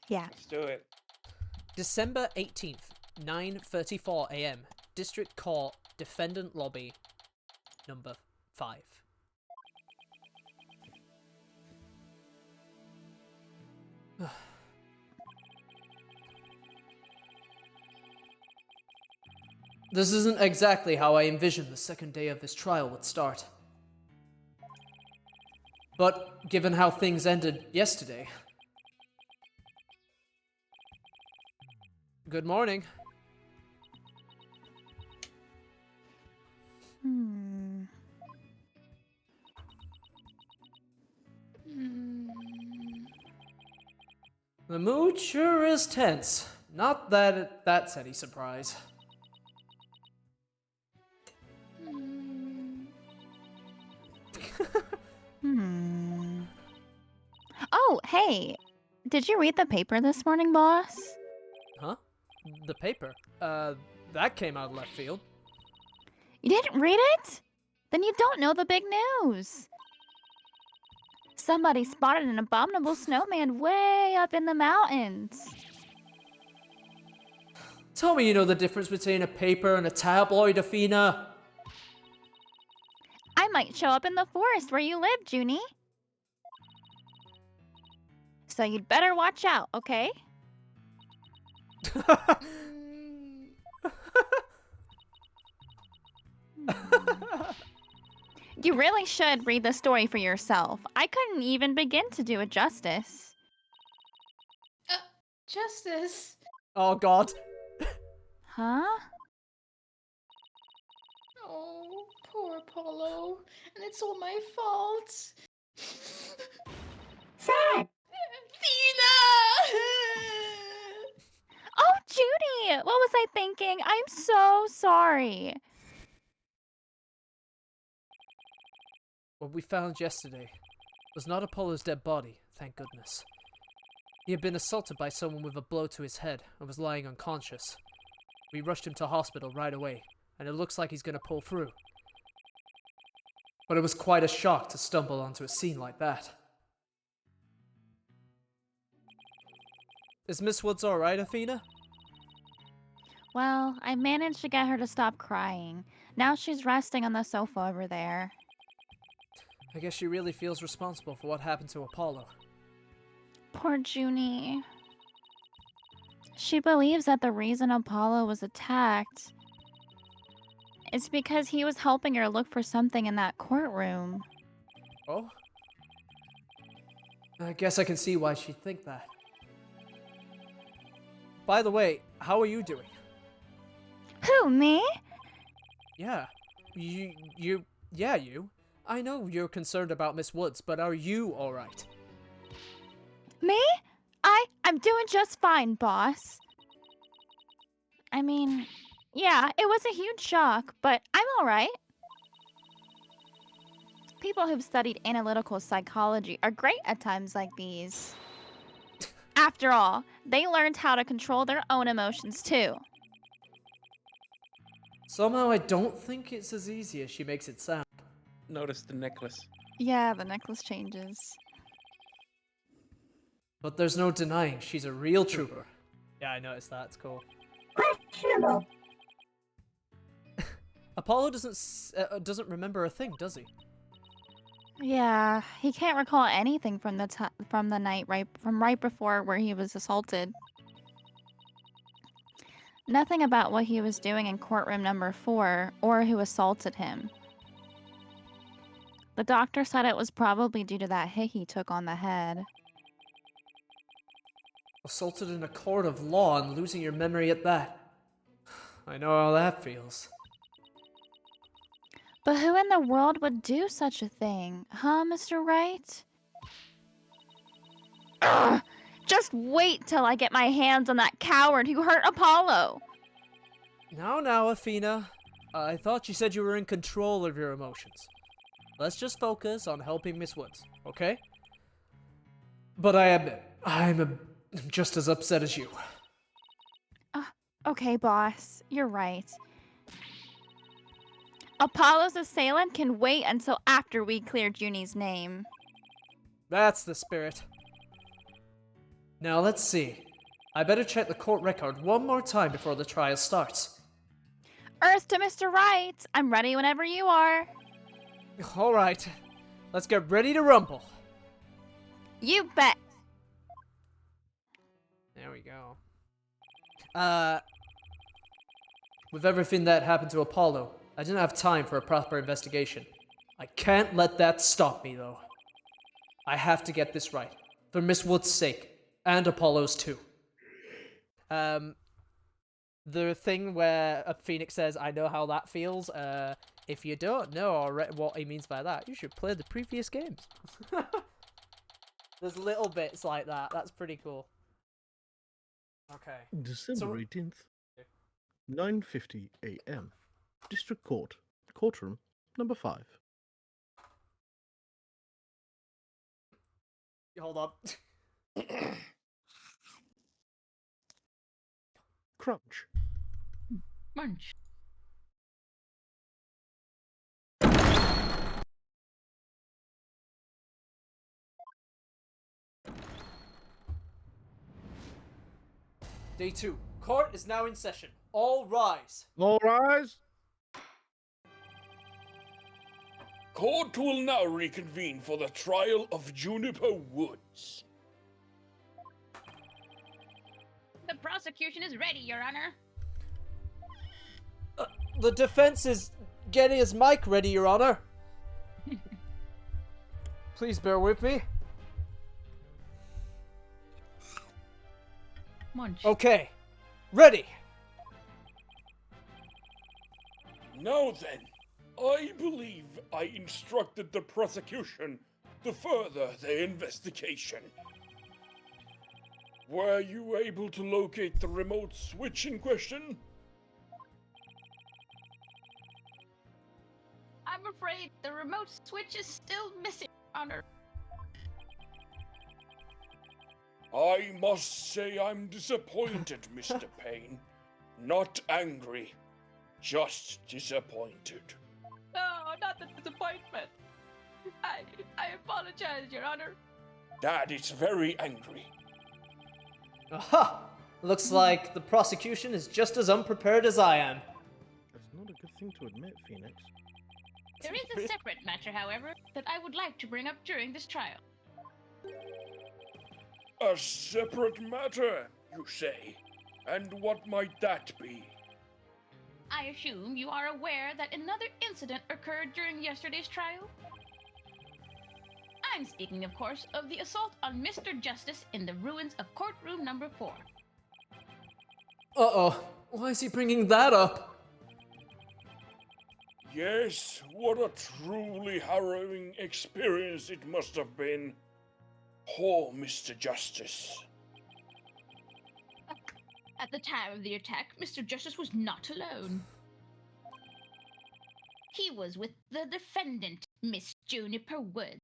Yeah. Let's do it. December 18th, 9:34 a.m. District Court, Defendant Lobby, number 5. This isn't exactly how I envisioned the second day of this trial would start. But given how things ended yesterday... Good morning. Hmm. The mood sure is tense. Not that that's any surprise. Hmm. Oh, hey. Did you read the paper this morning, boss? Huh? The paper? That came out of left field. You didn't read it? Then you don't know the big news. Somebody spotted an abominable snowman way up in the mountains. Tell me you know the difference between a paper and a tabloid, Athena. I might show up in the forest where you live, Junie. So you'd better watch out, okay? You really should read the story for yourself. I couldn't even begin to do it justice. Justice. Oh god. Huh? Oh, poor Apollo. And it's all my fault. Sad. Athena! Oh, Judy! What was I thinking? I'm so sorry. What we found yesterday was not Apollo's dead body, thank goodness. He had been assaulted by someone with a blow to his head and was lying unconscious. We rushed him to hospital right away, and it looks like he's gonna pull through. But it was quite a shock to stumble onto a scene like that. Is Miss Woods alright, Athena? Well, I managed to get her to stop crying. Now she's resting on the sofa over there. I guess she really feels responsible for what happened to Apollo. Poor Junie. She believes that the reason Apollo was attacked is because he was helping her look for something in that courtroom. Oh? I guess I can see why she'd think that. By the way, how are you doing? Who, me? Yeah. You. I know you're concerned about Miss Woods, but are you alright? Me? I'm doing just fine, boss. I mean, yeah, it was a huge shock, but I'm alright. People who've studied analytical psychology are great at times like these. After all, they learned how to control their own emotions too. Somehow I don't think it's as easy as she makes it sound. Notice the necklace. Yeah, the necklace changes. But there's no denying she's a real trooper. Yeah, I noticed that. It's cool. Questionable. Apollo doesn't remember a thing, does he? Yeah, he can't recall anything from the night right before where he was assaulted. Nothing about what he was doing in courtroom number 4 or who assaulted him. The doctor said it was probably due to that hit he took on the head. Assaulted in a court of law and losing your memory at that. I know how that feels. But who in the world would do such a thing, huh, Mr. Wright? Ugh! Just wait till I get my hands on that coward who hurt Apollo! Now, Athena. I thought you said you were in control of your emotions. Let's just focus on helping Miss Woods, okay? But I admit, I'm just as upset as you. Okay, boss. You're right. Apollo's assailant can wait until after we clear Junie's name. That's the spirit. Now let's see. I better check the court record one more time before the trial starts. Earth to Mr. Right. I'm ready whenever you are. Alright, let's get ready to rumble. You bet. There we go. With everything that happened to Apollo, I didn't have time for a proper investigation. I can't let that stop me, though. I have to get this right, for Miss Wood's sake, and Apollo's too. The thing where a Phoenix says, I know how that feels, if you don't know what he means by that, you should play the previous games. There's little bits like that, that's pretty cool. Okay. December 18th, 9:50 a.m. District Court, courtroom number 5. Hold on. Crunch. Munch. Day 2. Court is now in session. All rise. All rise. Court will now reconvene for the trial of Juniper Woods. The prosecution is ready, Your Honor. The defense is getting his mic ready, Your Honor. Please bear with me. Munch. Okay. Ready. Now then, I believe I instructed the prosecution to further their investigation. Were you able to locate the remote switch in question? I'm afraid the remote switch is still missing, Your Honor. I must say I'm disappointed, Mr. Payne. Not angry, just disappointed. No, not the disappointment. I apologize, Your Honor. Dad is very angry. Aha! Looks like the prosecution is just as unprepared as I am. That's not a good thing to admit, Phoenix. There is a separate matter, however, that I would like to bring up during this trial. A separate matter, you say? And what might that be? I assume you are aware that another incident occurred during yesterday's trial? I'm speaking, of course, of the assault on Mr. Justice in the ruins of courtroom number 4. Uh-oh. Why is he bringing that up? Yes, what a truly harrowing experience it must have been. Poor Mr. Justice. At the time of the attack, Mr. Justice was not alone. He was with the defendant, Miss Juniper Woods.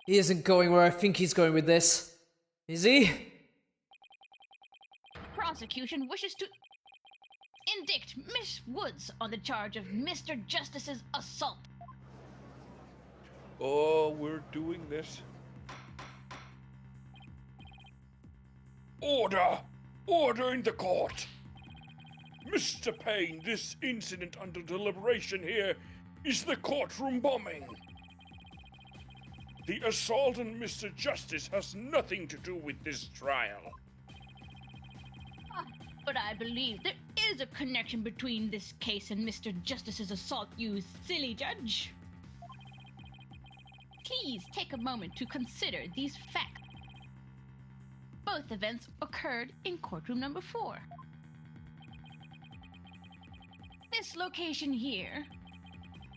He isn't going where I think he's going with this. Is he? Prosecution wishes to indict Miss Woods on the charge of Mr. Justice's assault. Oh, we're doing this. Order! Order in the court! Mr. Payne, this incident under deliberation here is the courtroom bombing. The assault on Mr. Justice has nothing to do with this trial. But I believe there is a connection between this case and Mr. Justice's assault, you silly judge. Please take a moment to consider these facts. Both events occurred in courtroom number 4. This location here,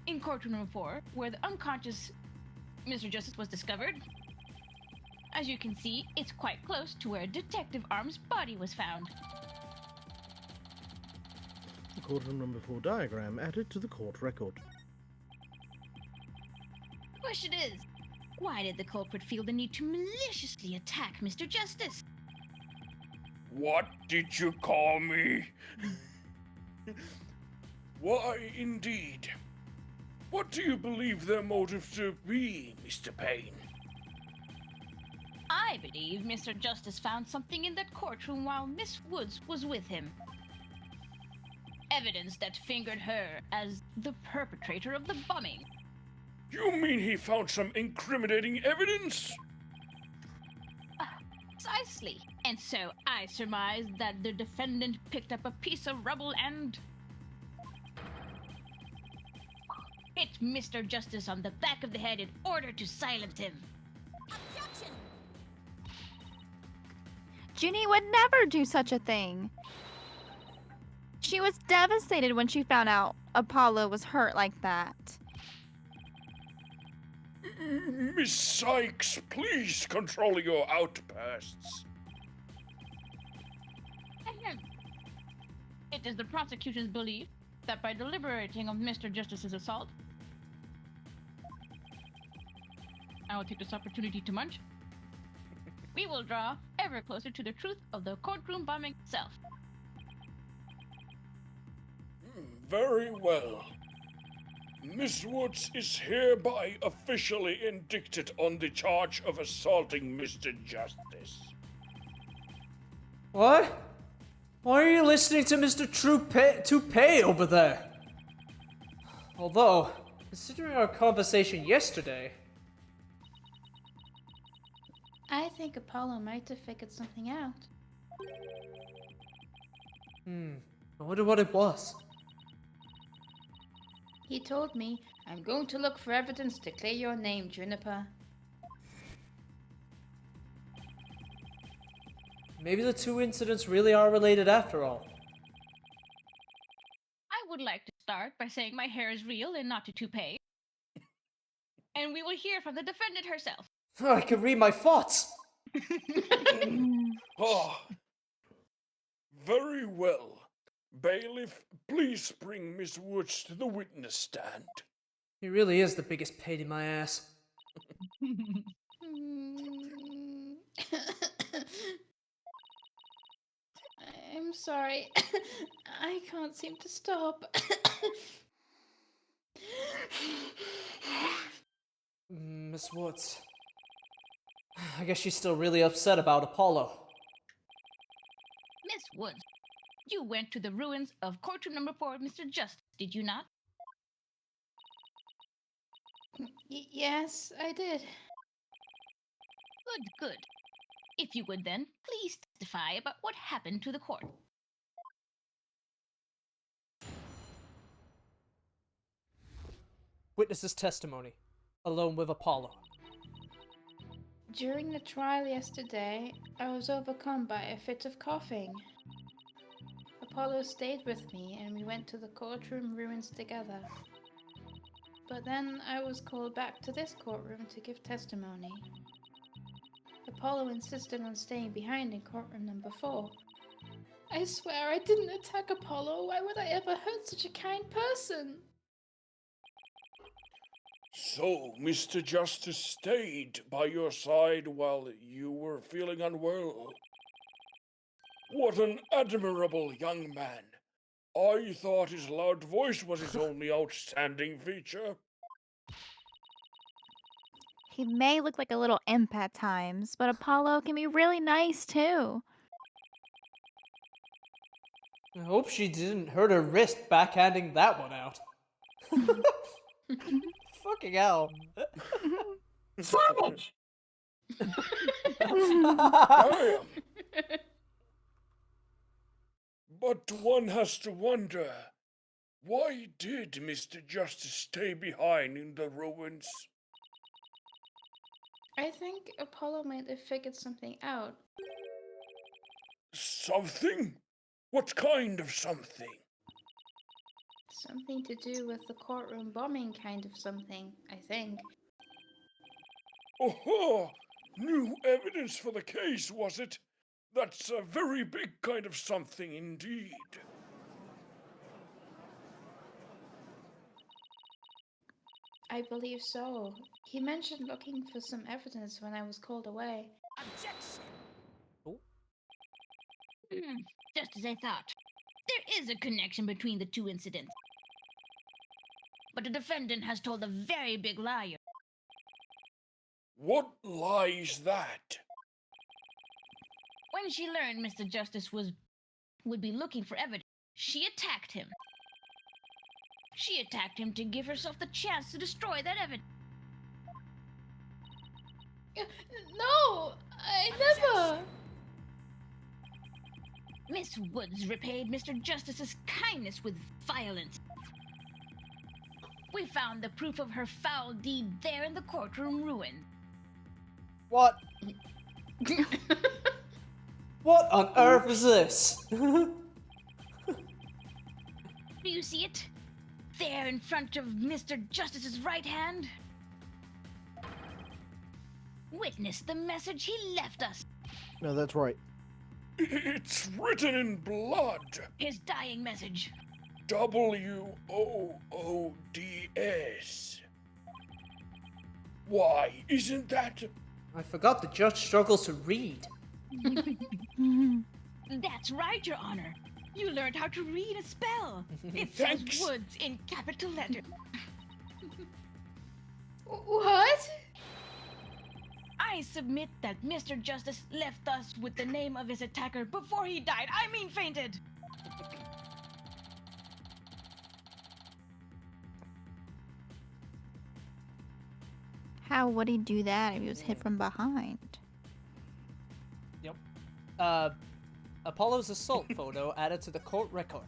in courtroom number 4, where the unconscious Mr. Justice was discovered, as you can see, it's quite close to where Detective Arm's body was found. The courtroom number 4 diagram added to the court record. The question is, why did the culprit feel the need to maliciously attack Mr. Justice? What did you call me? Why, indeed. What do you believe their motive to be, Mr. Payne? I believe Mr. Justice found something in that courtroom while Miss Woods was with him. Evidence that fingered her as the perpetrator of the bombing. You mean he found some incriminating evidence? Precisely. And so I surmise that the defendant picked up a piece of rubble and hit Mr. Justice on the back of the head in order to silence him. Junie would never do such a thing. She was devastated when she found out Apollo was hurt like that. Miss Sykes, please control your outbursts. Ahem. It is the prosecution's belief that by deliberating on Mr. Justice's assault, I will take this opportunity to munch. We will draw ever closer to the truth of the courtroom bombing itself. Very well. Miss Woods is hereby officially indicted on the charge of assaulting Mr. Justice. What? Why are you listening to Mr. Toupee over there? Although, considering our conversation yesterday... I think Apollo might have figured something out. I wonder what it was. He told me, I'm going to look for evidence to clear your name, Juniper. Maybe the two incidents really are related after all. I would like to start by saying my hair is real and not a toupee. And we will hear from the defendant herself. I can read my thoughts! Ah, very well. Bailiff, please bring Miss Woods to the witness stand. He really is the biggest pain in my ass. I'm sorry. I can't seem to stop. Miss Woods. I guess she's still really upset about Apollo. Miss Woods, you went to the ruins of courtroom number 4 with Mr. Justice, did you not? Yes, I did. Good, good. If you would then, please testify about what happened to the court. Witness's testimony. Alone with Apollo. During the trial yesterday, I was overcome by a fit of coughing. Apollo stayed with me and we went to the courtroom ruins together. But then I was called back to this courtroom to give testimony. Apollo insisted on staying behind in courtroom number 4. I swear I didn't attack Apollo. Why would I ever hurt such a kind person? So, Mr. Justice stayed by your side while you were feeling unwell. What an admirable young man. I thought his loud voice was his only outstanding feature. He may look like a little imp at times, but Apollo can be really nice too. I hope she didn't hurt her wrist backhanding that one out. Fucking hell. Savage! Damn! But one has to wonder, why did Mr. Justice stay behind in the ruins? I think Apollo might have figured something out. Something? What kind of something? Something to do with the courtroom bombing kind of something, I think. Oh, new evidence for the case, was it? That's a very big kind of something indeed. I believe so. He mentioned looking for some evidence when I was called away. Just as I thought. There is a connection between the two incidents. But the defendant has told a very big lie. What lie is that? When she learned Mr. Justice would be looking for evidence, she attacked him. She attacked him to give herself the chance to destroy that evidence. No, I never. Miss Woods repaid Mr. Justice's kindness with violence. We found the proof of her foul deed there in the courtroom ruin. What? What on earth is this? Do you see it? There in front of Mr. Justice's right hand? Witness the message he left us. No, that's right. It's written in blood. His dying message. WOODS. Why, isn't that... I forgot the judge struggles to read. That's right, Your Honor. You learned how to read a spell. It says Thanks. Woods in capital letters. What? I submit that Mr. Justice left us with the name of his attacker before he died. I mean fainted. How would he do that if he was hit from behind? Yep. Apollo's assault photo added to the court record.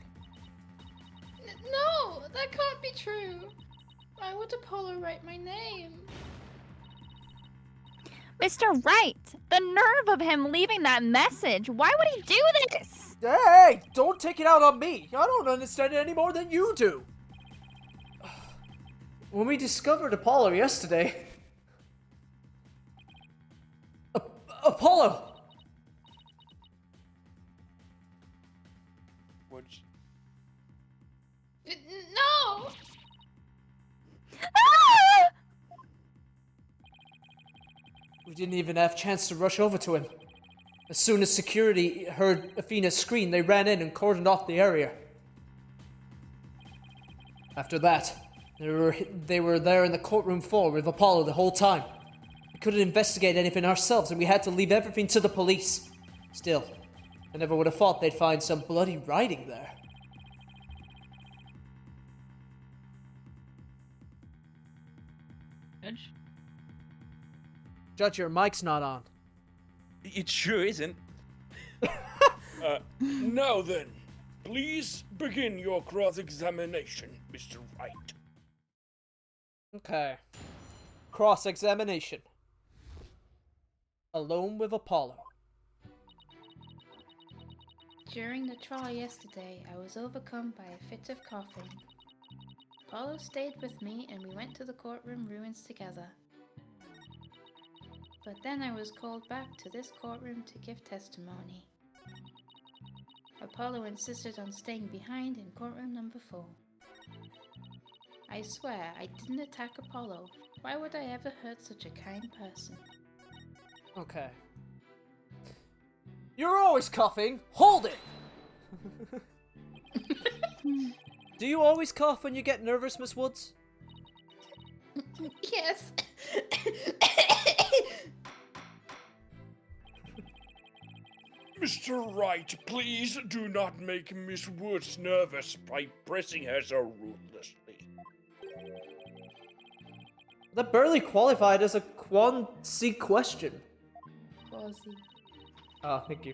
No, that can't be true. Why would Apollo write my name? Mr. Wright! The nerve of him leaving that message! Why would he do this? Hey, don't take it out on me. I don't understand it any more than you do. When we discovered Apollo yesterday... Apollo! What's... No! Ah! We didn't even have a chance to rush over to him. As soon as security heard Athena's scream, they ran in and cordoned off the area. After that, they were there in the courtroom floor with Apollo the whole time. We couldn't investigate anything ourselves, and we had to leave everything to the police. Still, I never would have thought they'd find some bloody writing there. Judge? Judge, your mic's not on. It sure isn't. Now then, please begin your cross-examination, Mr. Wright. Okay. Cross-examination. Alone with Apollo. During the trial yesterday, I was overcome by a fit of coughing. Apollo stayed with me and we went to the courtroom ruins together. But then I was called back to this courtroom to give testimony. Apollo insisted on staying behind in courtroom number 4. I swear I didn't attack Apollo. Why would I ever hurt such a kind person? Okay. You're always coughing. Hold it! Do you always cough when you get nervous, Miss Woods? Yes. Mr. Wright, please do not make Miss Woods nervous by pressing her so ruthlessly. That barely qualified as a quasi question. Quasi. Oh, thank you.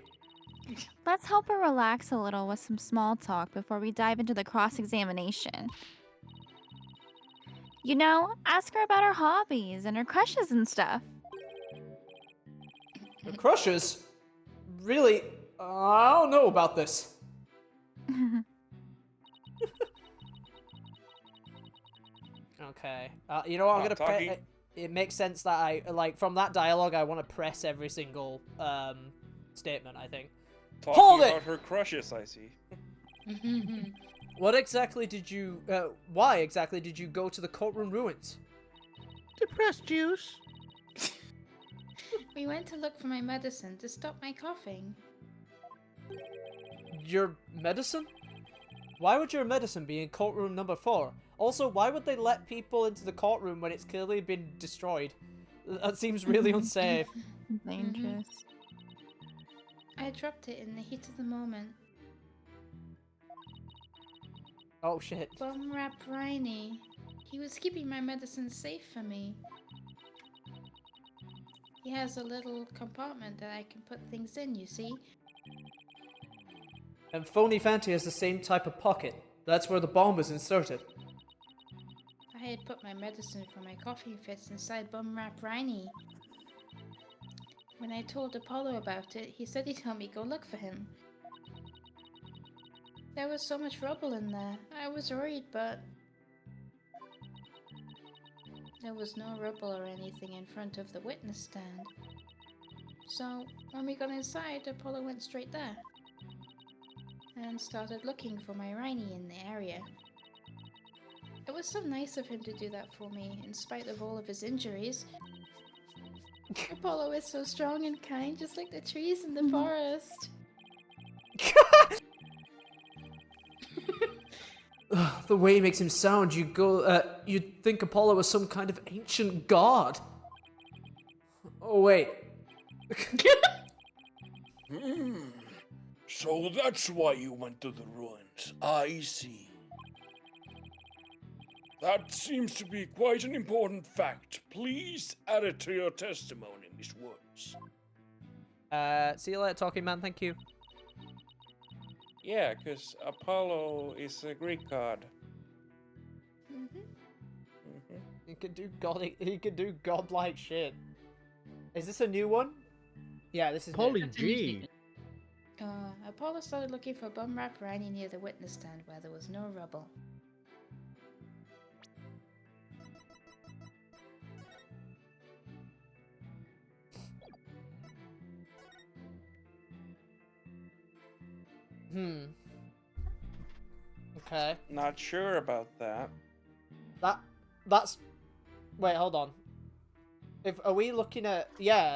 Let's help her relax a little with some small talk before we dive into the cross-examination. You know, ask her about her hobbies and her crushes and stuff. The crushes? Really? I don't know about this. Okay. You know what? I'm gonna talking. it makes sense that I like from that dialogue. I want to press every single statement. I think. Talking Hold about it! her crushes, I see. What exactly did you? Why exactly did you go to the courtroom ruins? Depressed juice. We went to look for my medicine to stop my coughing. Your medicine? Why would your medicine be in courtroom number 4? Also, why would they let people into the courtroom when it's clearly been destroyed? That seems really unsafe. Dangerous. I dropped it in the heat of the moment. Oh shit. Bum Rap Riney. He was keeping my medicine safe for me. He has a little compartment that I can put things in, you see? And Phony Fanty has the same type of pocket. That's where the bomb was inserted. I had put my medicine for my coughing fits inside Bum Rap Riney. When I told Apollo about it, he said he'd help me go look for him. There was so much rubble in there. I was worried, but there was no rubble or anything in front of the witness stand. So, when we got inside, Apollo went straight there and started looking for my Riney in the area. It was so nice of him to do that for me, in spite of all of his injuries. Apollo is so strong and kind, just like the trees in the forest. The way he makes him sound, you'd think Apollo was some kind of ancient god. Oh wait. So that's why you went to the ruins. I see. That seems to be quite an important fact. Please add it to your testimony, Miss Woods. See you later, talking man, thank you. Yeah, because Apollo is a Greek god. He can do godlike shit. Is this a new one? Yeah, this is Polly new. That's a new G. statement. Apollo started looking for Bum Rap Riney near the witness stand where there was no rubble. Okay. Not sure about that. That's wait, hold on. Are we looking at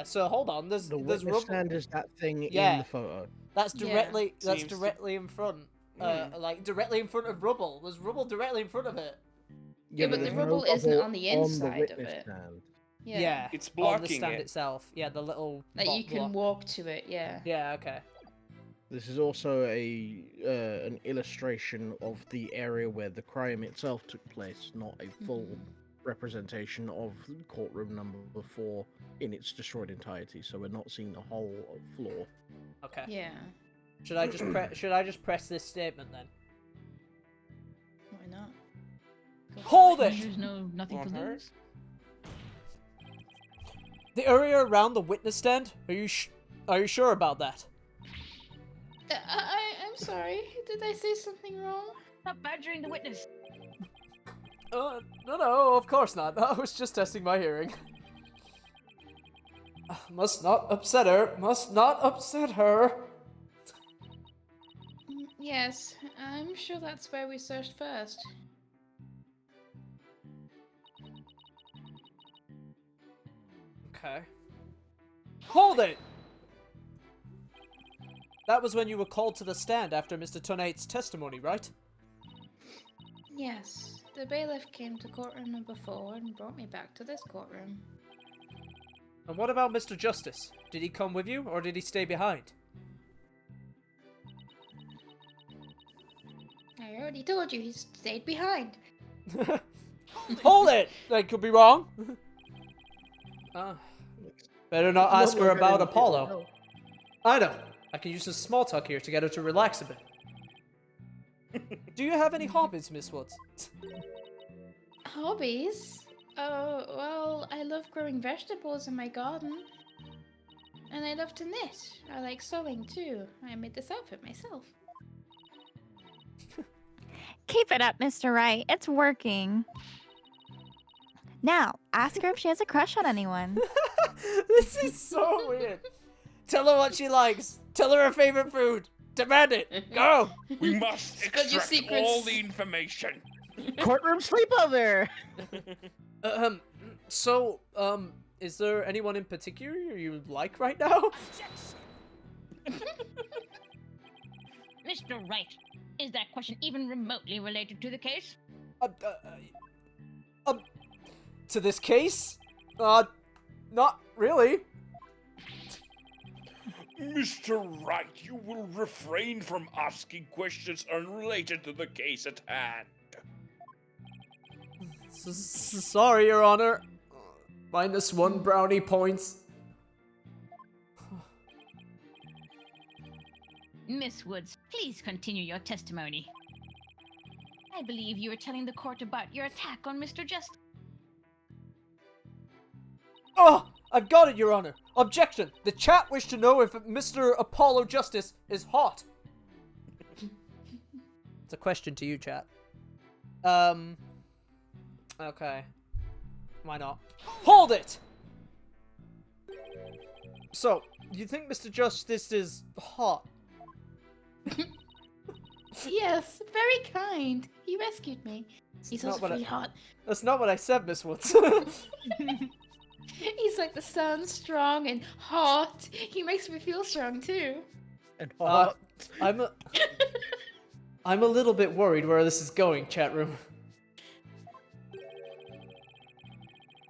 so hold on, there's The there's witness rubble. stand is that thing Yeah. in the photo. That's Yeah. directly Seems to- in front. Like directly in front of rubble. There's rubble directly in front of it. Yeah, but the there's rubble no isn't rubble on the inside of witness it. stand. Yeah. It's on the blocking stand it. itself. Yeah, the little Like you can block. walk to it, yeah. Yeah, okay. This is also an illustration of the area where the crime itself took place, not a full representation of courtroom number 4 in its destroyed entirety. So we're not seeing the whole floor. Okay. Yeah. Should I just press this statement then? Why not? Go for Hold it. it! There's nothing to Won't hurt. lose. The area around the witness stand? Are you sure about that? I'm sorry. Did I say something wrong? Stop badgering the witness. No, of course not. I was just testing my hearing. Must not upset her. Must not upset her. Yes, I'm sure that's where we searched first. Okay. Hold it! That was when you were called to the stand after Mr. Tonate's testimony, right? Yes, the bailiff came to courtroom number 4 and brought me back to this courtroom. And what about Mr. Justice? Did he come with you, or did he stay behind? I already told you he stayed behind. Hold it! I could be wrong. Better not ask her about Apollo. I know. I can use some small talk here to get her to relax a bit. Do you have any hobbies, Miss Woods? Hobbies? Oh, well, I love growing vegetables in my garden. And I love to knit. I like sewing too. I made this outfit myself. Keep it up, Mr. Wright. It's working. Now, ask her if she has a crush on anyone. This is so weird. Tell her what she likes. Tell her her favorite food. Demand it. Go. We must Got your extract all secrets. the information. Courtroom sleepover! So, is there anyone in particular you like right now? Mr. Wright, is that question even remotely related to the case? To this case? Not really. Mr. Wright, you will refrain from asking questions unrelated to the case at hand. Sorry, Your Honor. -1 brownie points. Miss Woods, please continue your testimony. I believe you were telling the court about your attack on Mr. Justice. Oh, I've got it, Your Honor. Objection. The chat wished to know if Mr. Apollo Justice is hot. It's a question to you, chat. Okay. Why not? Hold it! So, you think Mr. Justice is hot? Yes, very kind. He rescued me. He's not also what I- pretty hot. That's not what I said, Miss Woods. He's like the sun, strong and hot. He makes me feel strong too. And Uh, hot. I'm a little bit worried where this is going, chat room.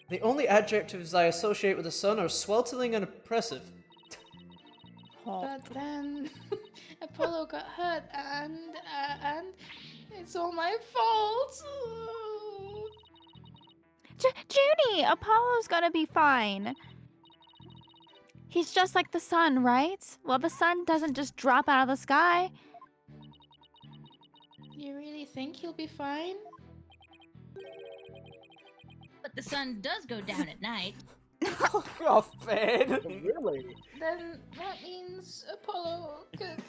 The only adjectives I associate with the sun are sweltering and oppressive. But then Apollo got hurt, and it's all my fault. Junie, Apollo's gonna be fine. He's just like the sun, right? Well, the sun doesn't just drop out of the sky. You really think he'll be fine? But the sun does go down at night. Oh, Finn. Really? Then that means Apollo could.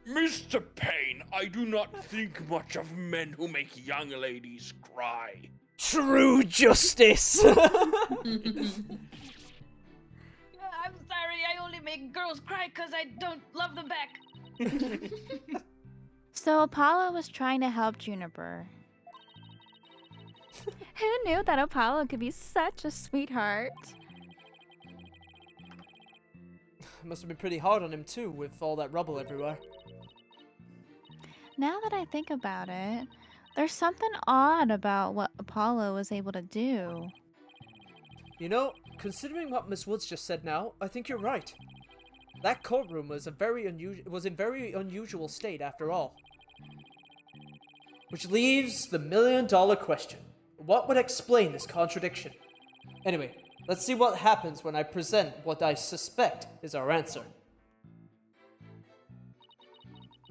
Mr. Payne, I do not think much of men who make young ladies cry. True justice. I'm sorry, I only make girls cry because I don't love them back. So Apollo was trying to help Juniper. Who knew that Apollo could be such a sweetheart? Must have been pretty hard on him too, with all that rubble everywhere. Now that I think about it, there's something odd about what Apollo was able to do. You know, considering what Miss Woods just said now, I think you're right. That courtroom was in very unusual state after all. Which leaves the million-dollar question. What would explain this contradiction? Anyway, let's see what happens when I present what I suspect is our answer.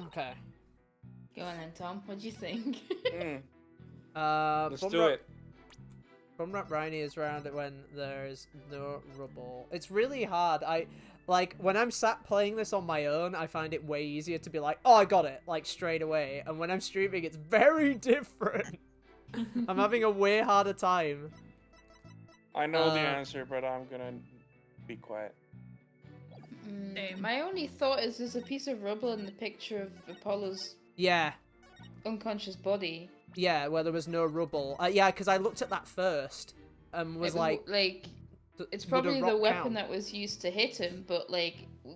Okay. Go on then, Tom. What do you think? Let's do it. Bum Rap Briny is around it when there's no rubble. It's really hard. When I'm sat playing this on my own, I find it way easier to be like, oh, I got it, like, straight away. And when I'm streaming, it's very different. I'm having a way harder time. I know the answer, but I'm gonna be quiet. My only thought is there's a piece of rubble in the picture of Apollo's Yeah. unconscious body. Yeah, where there was no rubble. Yeah, because I looked at that first and was like... It's would a probably the rock weapon count? that was used to hit him, but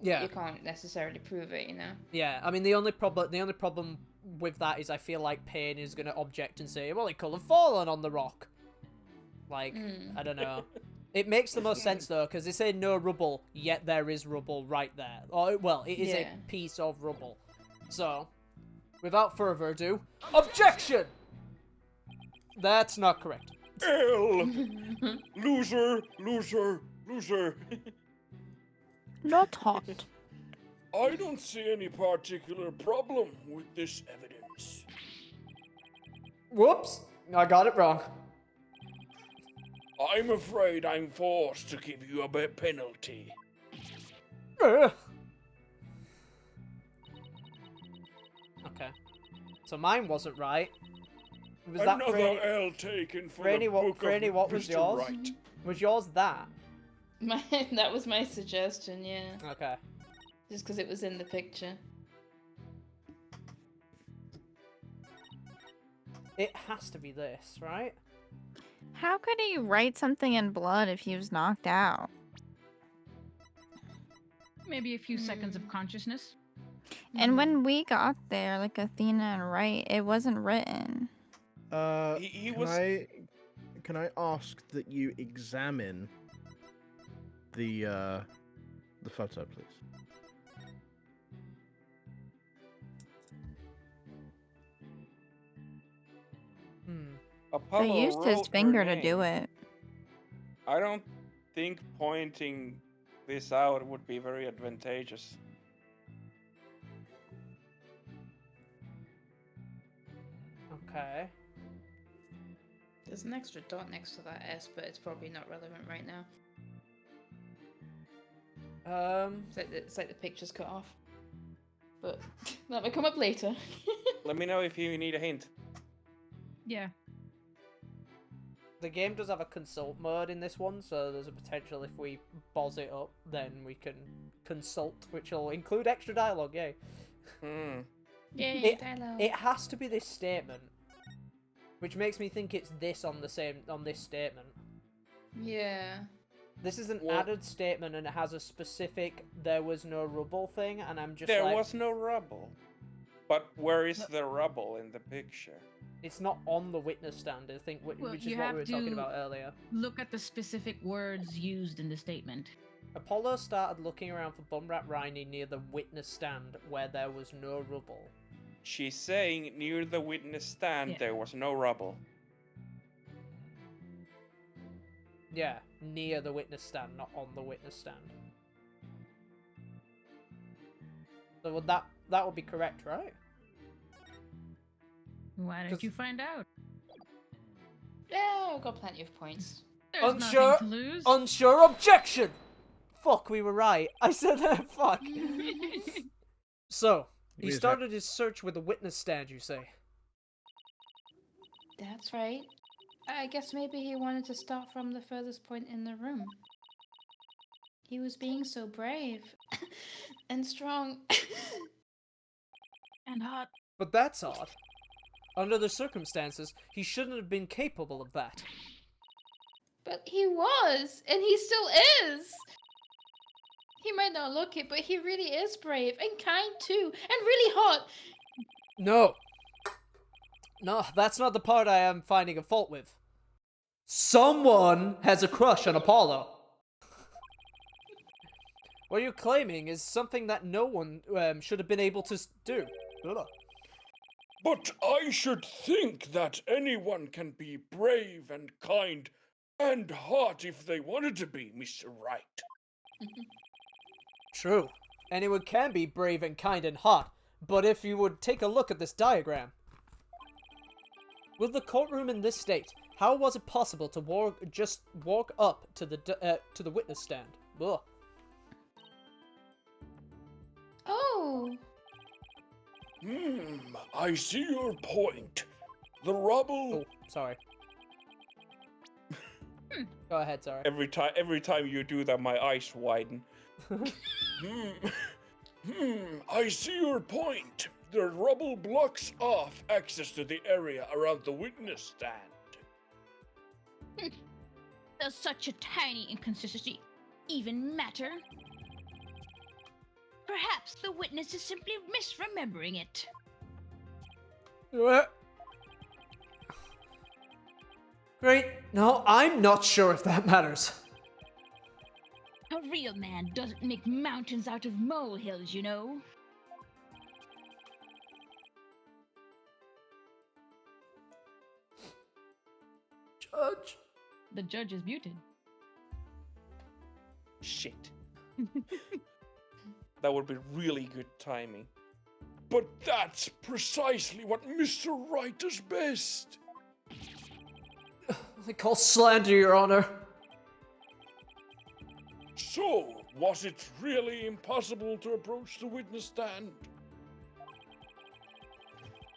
Yeah. you can't necessarily prove it, you know. Yeah, I mean the only problem with that is I feel like Payne is gonna object and say, well, it could have fallen on the rock. Like, I don't know. It makes the most sense though, because they say no rubble, yet there is rubble right there. Or, well, it is a piece of rubble. So, without further ado, objection! That's not correct. L. Loser, loser, loser. Not hot. I don't see any particular problem with this evidence. Whoops! I got it wrong. I'm afraid I'm forced to give you a bit penalty. Okay. So mine wasn't right. Was that Another L taken for Franny, the book Franny, of what was Mr. yours? Wright. Was yours that? That was my suggestion, yeah. Okay. Just because it was in the picture. It has to be this, right? How could he write something in blood if he was knocked out? Maybe a few seconds of consciousness. And when we got there, like Athena and Wright, it wasn't written. He Can was. I ask that you examine the photo, please. Hmm. They Apollo used his wrote her finger to do name. it. I don't think pointing this out would be very advantageous. Okay. There's an extra dot next to that S, but it's probably not relevant right now. It's like the picture's cut off. But that might come up later. Let me know if you need a hint. Yeah. The game does have a consult mode in this one, so there's a potential if we boz it up, then we can consult, which will include extra dialogue, yay. Hmm. Yay, dialogue. It has to be this statement, which makes me think it's this on this statement. Yeah. This is an Well- added statement, and it has a specific "there was no rubble" thing, and I'm just There like, was no rubble. But where is the rubble in the picture? it's not on the witness stand. I think, Well, which is you what have we were talking to- about earlier. Look at the specific words used in the statement. Apollo started looking around for Bumrat Riney near the witness stand where there was no rubble. She's saying near the witness stand Yeah. there was no rubble. Yeah, near the witness stand, not on the witness stand. So would that would be correct, right? Why 'Cause- don't you find out? Yeah, I've got plenty of points. There's Unsure- nothing to lose. Unsure objection! Fuck, we were right. I said that, fuck. So, he Wait a sec. started his search with a witness stand, you say? That's right. I guess maybe he wanted to start from the furthest point in the room. He was being so brave and strong. And hot. But that's odd. Under the circumstances, he shouldn't have been capable of that. But he was, and he still is. He might not look it, but he really is brave and kind too, and really hot. No. No, that's not the part I am finding a fault with. Someone has a crush on Apollo. What you're claiming is something that no one should have been able to do. Ugh. But I should think that anyone can be brave and kind and hot if they wanted to be, Mr. Wright. True. Anyone can be brave and kind and hot, but if you would take a look at this diagram. With the courtroom in this state, how was it possible to walk up to the witness stand? Ugh. Oh, I see your point. The rubble. Oh, sorry. Go ahead, sorry. Every time you do that, my eyes widen. I see your point. The rubble blocks off access to the area around the witness stand. Does such a tiny inconsistency even matter? Perhaps the witness is simply misremembering it. Great. No, I'm not sure if that matters. A real man doesn't make mountains out of molehills, you know. Judge. The judge is muted. Shit. That would be really good timing. But that's precisely what Mr. Wright does best. I call slander, Your Honor. So, was it really impossible to approach the witness stand?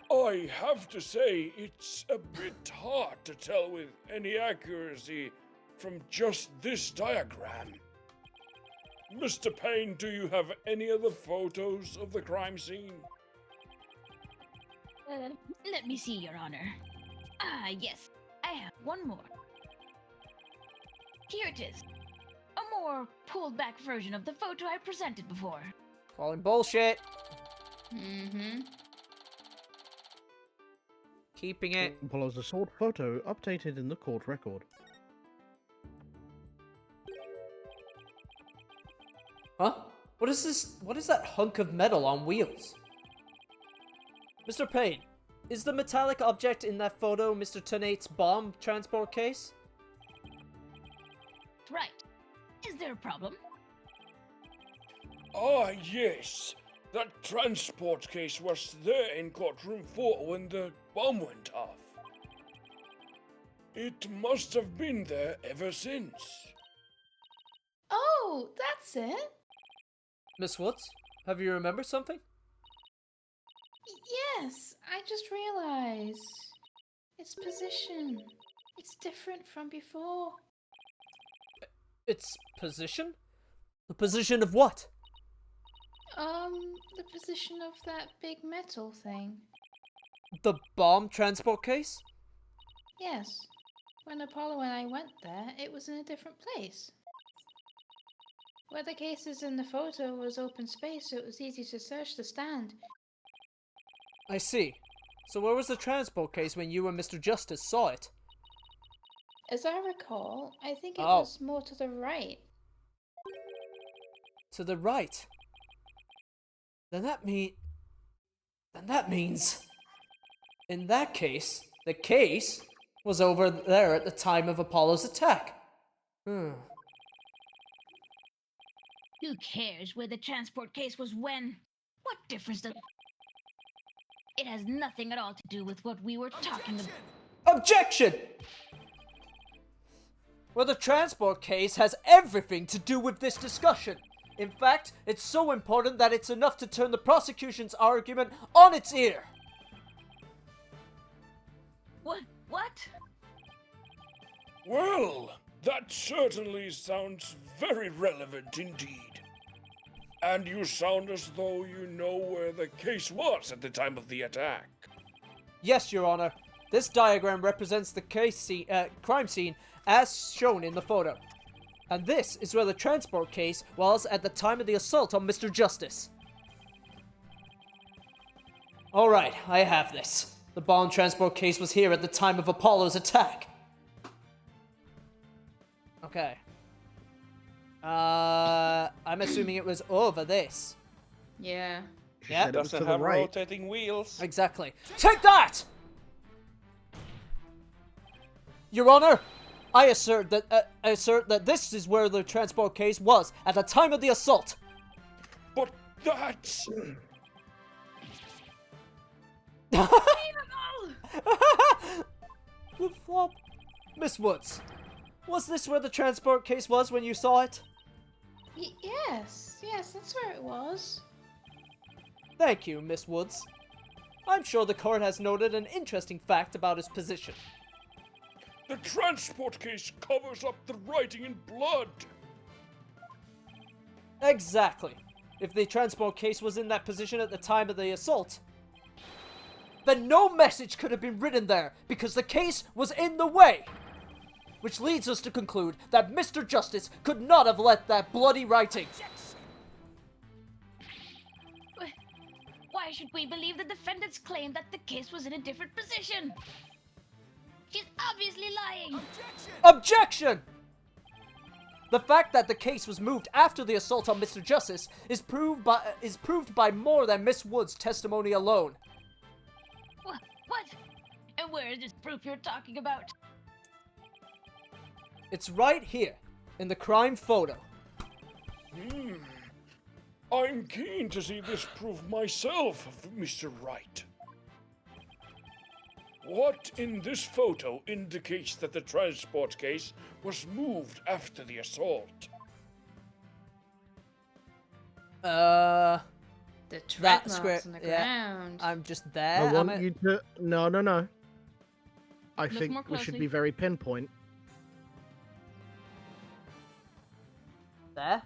I have to say, it's a bit hard to tell with any accuracy from just this diagram. Mr. Payne, do you have any other photos of the crime scene? Let me see, Your Honor. Ah, yes. I have one more. Here it is. A more pulled back version of the photo I presented before. Calling bullshit. mm-hmm. Keeping it. Apollo's assault photo updated in the court record. Huh? What is this? What is that hunk of metal on wheels? Mr. Payne, is the metallic object in that photo Mr. Tenate's bomb transport case? Right. Is there a problem? Ah, yes. That transport case was there in courtroom 4 when the bomb went off. It must have been there ever since. Oh, that's it? Miss Woods, have you remembered something? Yes, I just realized. Its position. It's different from before. Its position? The position of what? The position of that big metal thing. The bomb transport case? Yes. When Apollo and I went there, it was in a different place. Where the case is in the photo was open space, so it was easy to search the stand. I see. So where was the transport case when you and Mr. Justice saw it? As I recall, I think it Oh. was more to the right. To the right. Then that means... In that case, the case was over there at the time of Apollo's attack. Who cares where the transport case was when? What difference does... It has nothing at all to do with what we were talking about. Objection! Well, the transport case has everything to do with this discussion. In fact, it's so important that it's enough to turn the prosecution's argument on its ear. What? Well, that certainly sounds very relevant indeed. And you sound as though you know where the case was at the time of the attack. Yes, Your Honor. This diagram represents the crime scene as shown in the photo. And this is where the transport case was at the time of the assault on Mr. Justice. Alright, I have this. The bomb transport case was here at the time of Apollo's attack. Okay. I'm assuming it was over this. Yeah. She Yeah. said it was to Doesn't the have right. rotating wheels. Exactly. Take that! Your Honor, I assert that this is where the transport case was at the time of the assault. But that's... The flop. Miss Woods, was this where the transport case was when you saw it? Yes, that's where it was. Thank you, Miss Woods. I'm sure the court has noted an interesting fact about his position. The transport case covers up the writing in blood. Exactly. If the transport case was in that position at the time of the assault, then no message could have been written there because the case was in the way. Which leads us to conclude that Mr. Justice could not have let that bloody writing. Why should we believe the defendant's claim that the case was in a different position? She's obviously lying. Objection! The fact that the case was moved after the assault on Mr. Justice is proved by more than Miss Wood's testimony alone. What? And where is this proof you're talking about? It's right here, in the crime photo. I'm keen to see this proof myself, Mr. Wright. What in this photo indicates that the transport case was moved after the assault? The tread That marks square- on the yeah. ground. I'm just there. I want you to... No. I Look think more we should closely. be very pinpoint. There?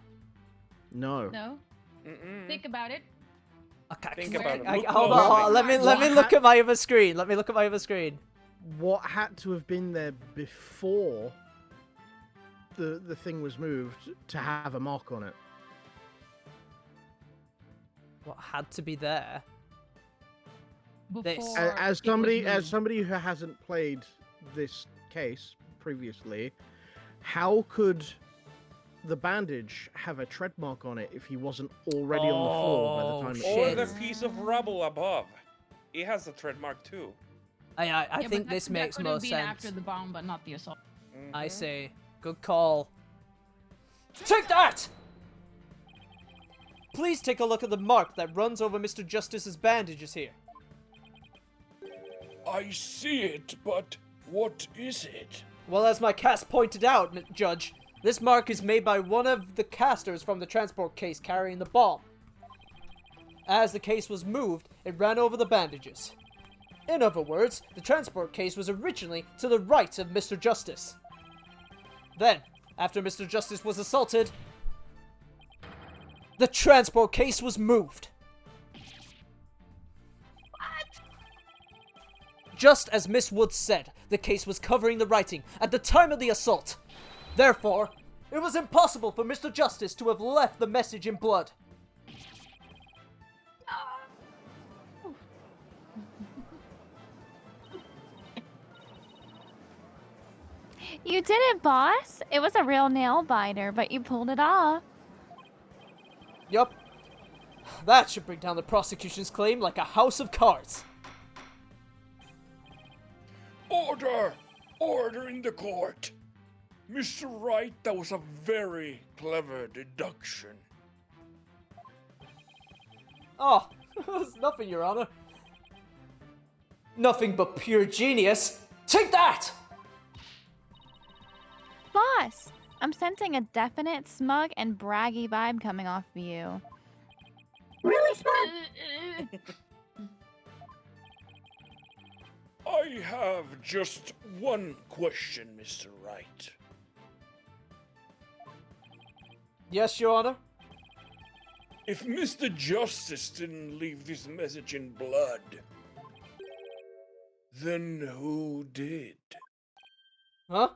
No. No? Mm-mm. Think about it. Okay. Think about it. Look Hold closely. on. Let me look at my other screen. Let me look at my other screen. What had to have been there before the thing was moved to have a mark on it? What had to be there? This. Before As it was moved. somebody who hasn't played this case previously, how could the bandage have a tread mark on it if he wasn't already on the floor by the Oh, time it Or shit. the piece of rubble above. It has a tread mark too. I Yeah, think but this that makes could more have been sense. after the bomb, but not the assault. I Mhm. say, good call. Take that! Please take a look at the mark that runs over Mr. Justice's bandages here. I see it, but what is it? Well, as my cast pointed out, Judge, this mark is made by one of the casters from the transport case carrying the bomb. As the case was moved, it ran over the bandages. In other words, the transport case was originally to the right of Mr. Justice. Then, after Mr. Justice was assaulted, the transport case was moved. Just as Miss Woods said, the case was covering the writing at the time of the assault. Therefore, it was impossible for Mr. Justice to have left the message in blood. You did it, boss. It was a real nail biter, but you pulled it off. Yup. That should bring down the prosecution's claim like a house of cards. Order! Order in the court! Mr. Wright, that was a very clever deduction. Oh, it was nothing, Your Honor. Nothing but pure genius. Take that! Boss, I'm sensing a definite smug and braggy vibe coming off of you. Really smart. I have just one question, Mr. Wright. Yes, Your Honor. If Mr. Justice didn't leave this message in blood, then who did? Huh?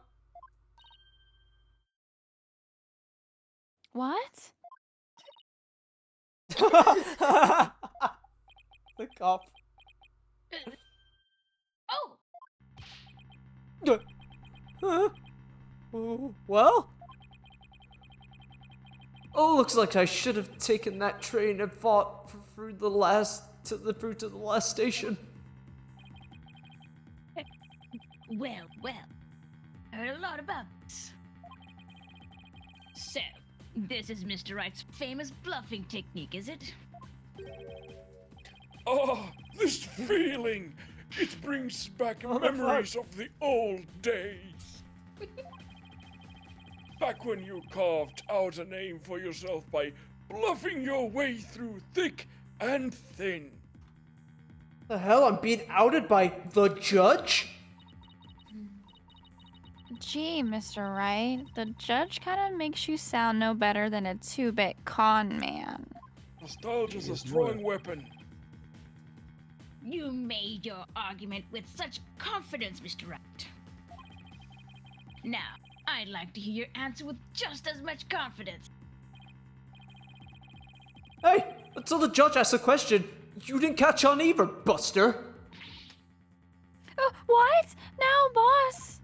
What? The cop. Oh! Huh? Well? Oh, looks like I should have taken that train and fought through to the last station. Well, heard a lot about this. So, this is Mr. Wright's famous bluffing technique, is it? Ah, this feeling! It brings back Oh, memories of the old days. Back when you carved out a name for yourself by bluffing your way through thick and thin. The hell, I'm being outed by the judge? Gee, Mr. Wright, the judge kind of makes you sound no better than a 2-bit con man. Nostalgia's a Yes, strong Lord. weapon. You made your argument with such confidence, Mr. Wright. Now, I'd like to hear your answer with just as much confidence. Hey, until the judge asks a question, you didn't catch on either, Buster. What? No, boss.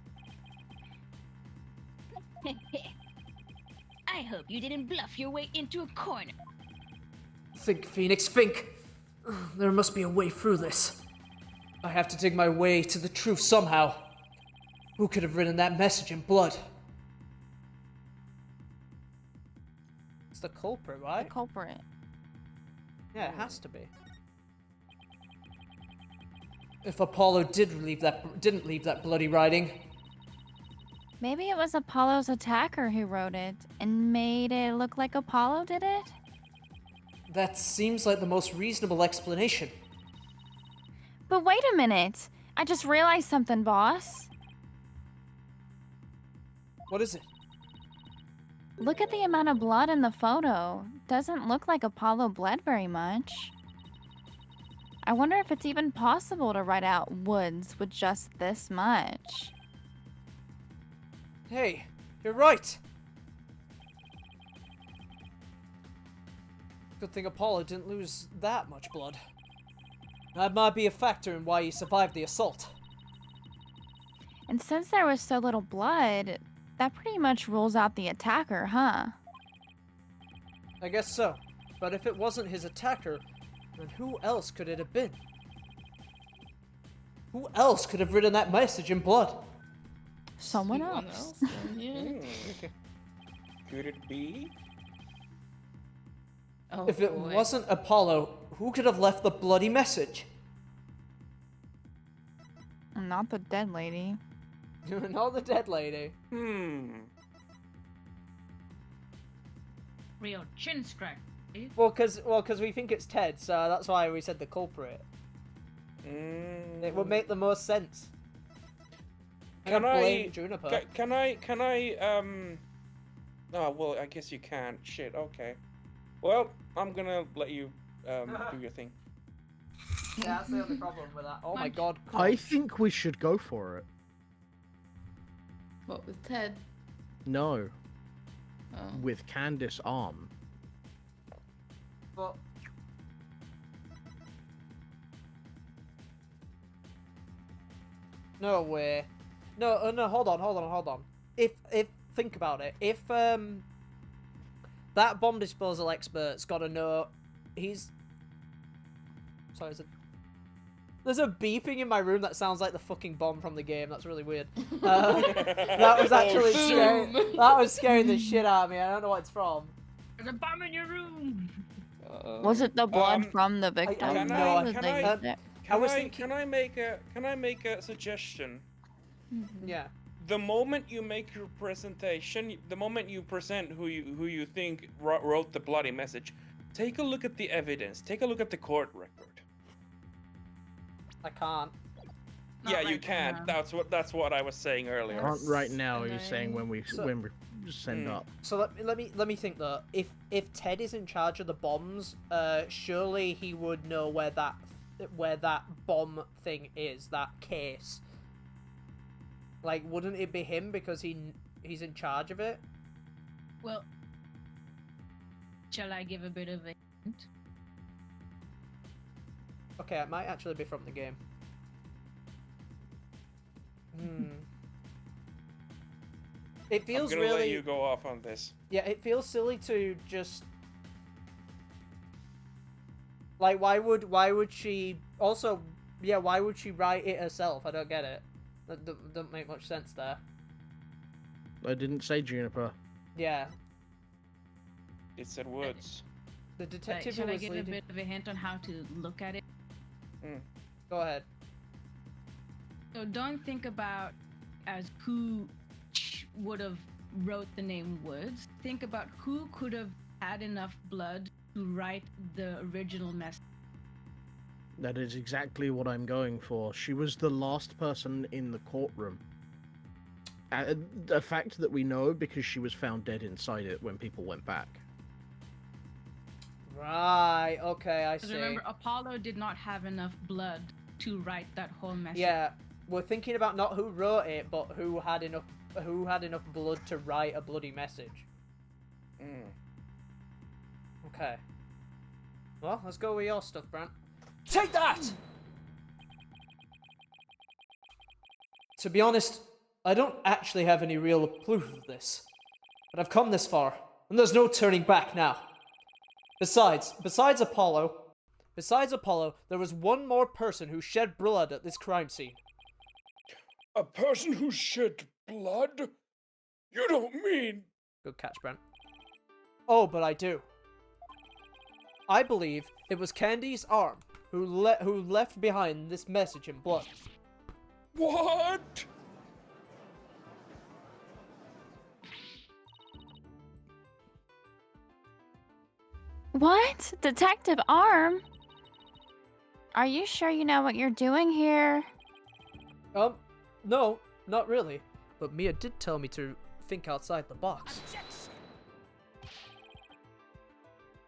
I hope you didn't bluff your way into a corner. Think, Phoenix, think. There must be a way through this. I have to dig my way to the truth somehow. Who could have written that message in blood? It's the culprit, The right? culprit. Yeah, it has to be. If Apollo didn't leave that bloody writing, Maybe it was Apollo's attacker who wrote it and made it look like Apollo did it? that seems like the most reasonable explanation. But wait a minute. I just realized something, boss. What is it? Look at the amount of blood in the photo. Doesn't look like Apollo bled very much. I wonder if it's even possible to write out Woods with just this much. Hey, you're right. Good thing Apollo didn't lose that much blood. That might be a factor in why he survived the assault. And since there was so little blood, That pretty much rules out the attacker, huh? I guess so. But if it wasn't his attacker, then who else could it have been? Who else could have written that message in blood? Someone else. then, yeah. Could it be? Oh, If it boy. wasn't Apollo, who could have left the bloody message? Not the dead lady. Not the dead lady. Real chin scratch. Well, cause we think it's Ted, so that's why we said the culprit. It would make the most sense. Can blame I? Juniper. Can I? Oh well, I guess you can't. Shit. Okay. Well, I'm gonna let you do your thing. Yeah, that's the only problem with that. Oh my god. I crunch. think we should go for it. What with Ted? No, Oh. with Candace arm. But no way. No, no. Hold on. If think about it. If that bomb disposal expert's got to know, he's. Sorry, there's a beeping in my room that sounds like the fucking bomb from the game. That's really weird. That was actually Oh, scary. shit. That was scaring the shit out of me. I don't know what it's from. There's a bomb in your room. Was it the blood Um, from the victim? have no though, idea. that Can they I- used it? Can I make a suggestion? Yeah. The moment you make your presentation, the moment you present who you think wrote the bloody message, take a look at the evidence. Take a look at the court record. I can't. Not Yeah, you right can. now. That's what I was saying earlier. Aren't right now. You're saying when we So- send up. So let me think though. If Ted is in charge of the bombs, surely he would know where that bomb thing is, that case. Like, wouldn't it be him because he's in charge of it? Well, shall I give a bit of a hint? Okay, it might actually be from the game. It I'm feels gonna really let you go off on this. Yeah, it feels silly to just like why would she also why would she write it herself? I don't get it. That don't make much sense there. I didn't say Juniper. Yeah, It said Woods. the detective who Shall I was give a leading. bit of a hint on how to look at it? Go ahead. So don't think about as who would have wrote the name Woods. Think about who could have had enough blood to write the original message. That is exactly what I'm going for. She was the last person in the courtroom. A fact that we know because she was found dead inside it when people went back. Right. Okay, I Because see. remember, Apollo did not have enough blood to write that whole message. Yeah, we're thinking about not who wrote it, but who had enough blood to write a bloody message. Okay. Well, let's go with your stuff, Brant. Take that! To be honest, I don't actually have any real proof of this. But I've come this far, and there's no turning back now. Besides Apollo, there was one more person who shed blood at this crime scene. A person who shed blood? You don't mean... Good catch, Brent. Oh, but I do. I believe it was Candy's arm who left behind this message in blood. What? What? Detective Arm? Are you sure you know what you're doing here? No, not really. But Mia did tell me to think outside the box.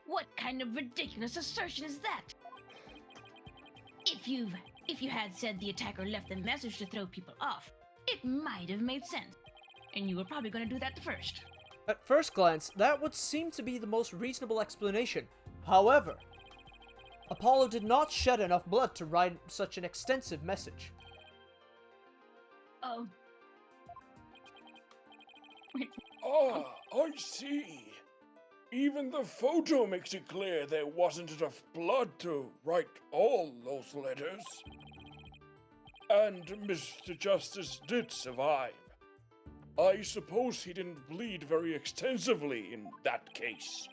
What kind of ridiculous assertion is that? If you had said the attacker left a message to throw people off, it might have made sense. And you were probably going to do that first. At first glance, that would seem to be the most reasonable explanation. However, Apollo did not shed enough blood to write such an extensive message. Oh. Ah, I see. Even the photo makes it clear there wasn't enough blood to write all those letters. And Mr. Justice did survive. I suppose he didn't bleed very extensively in that case.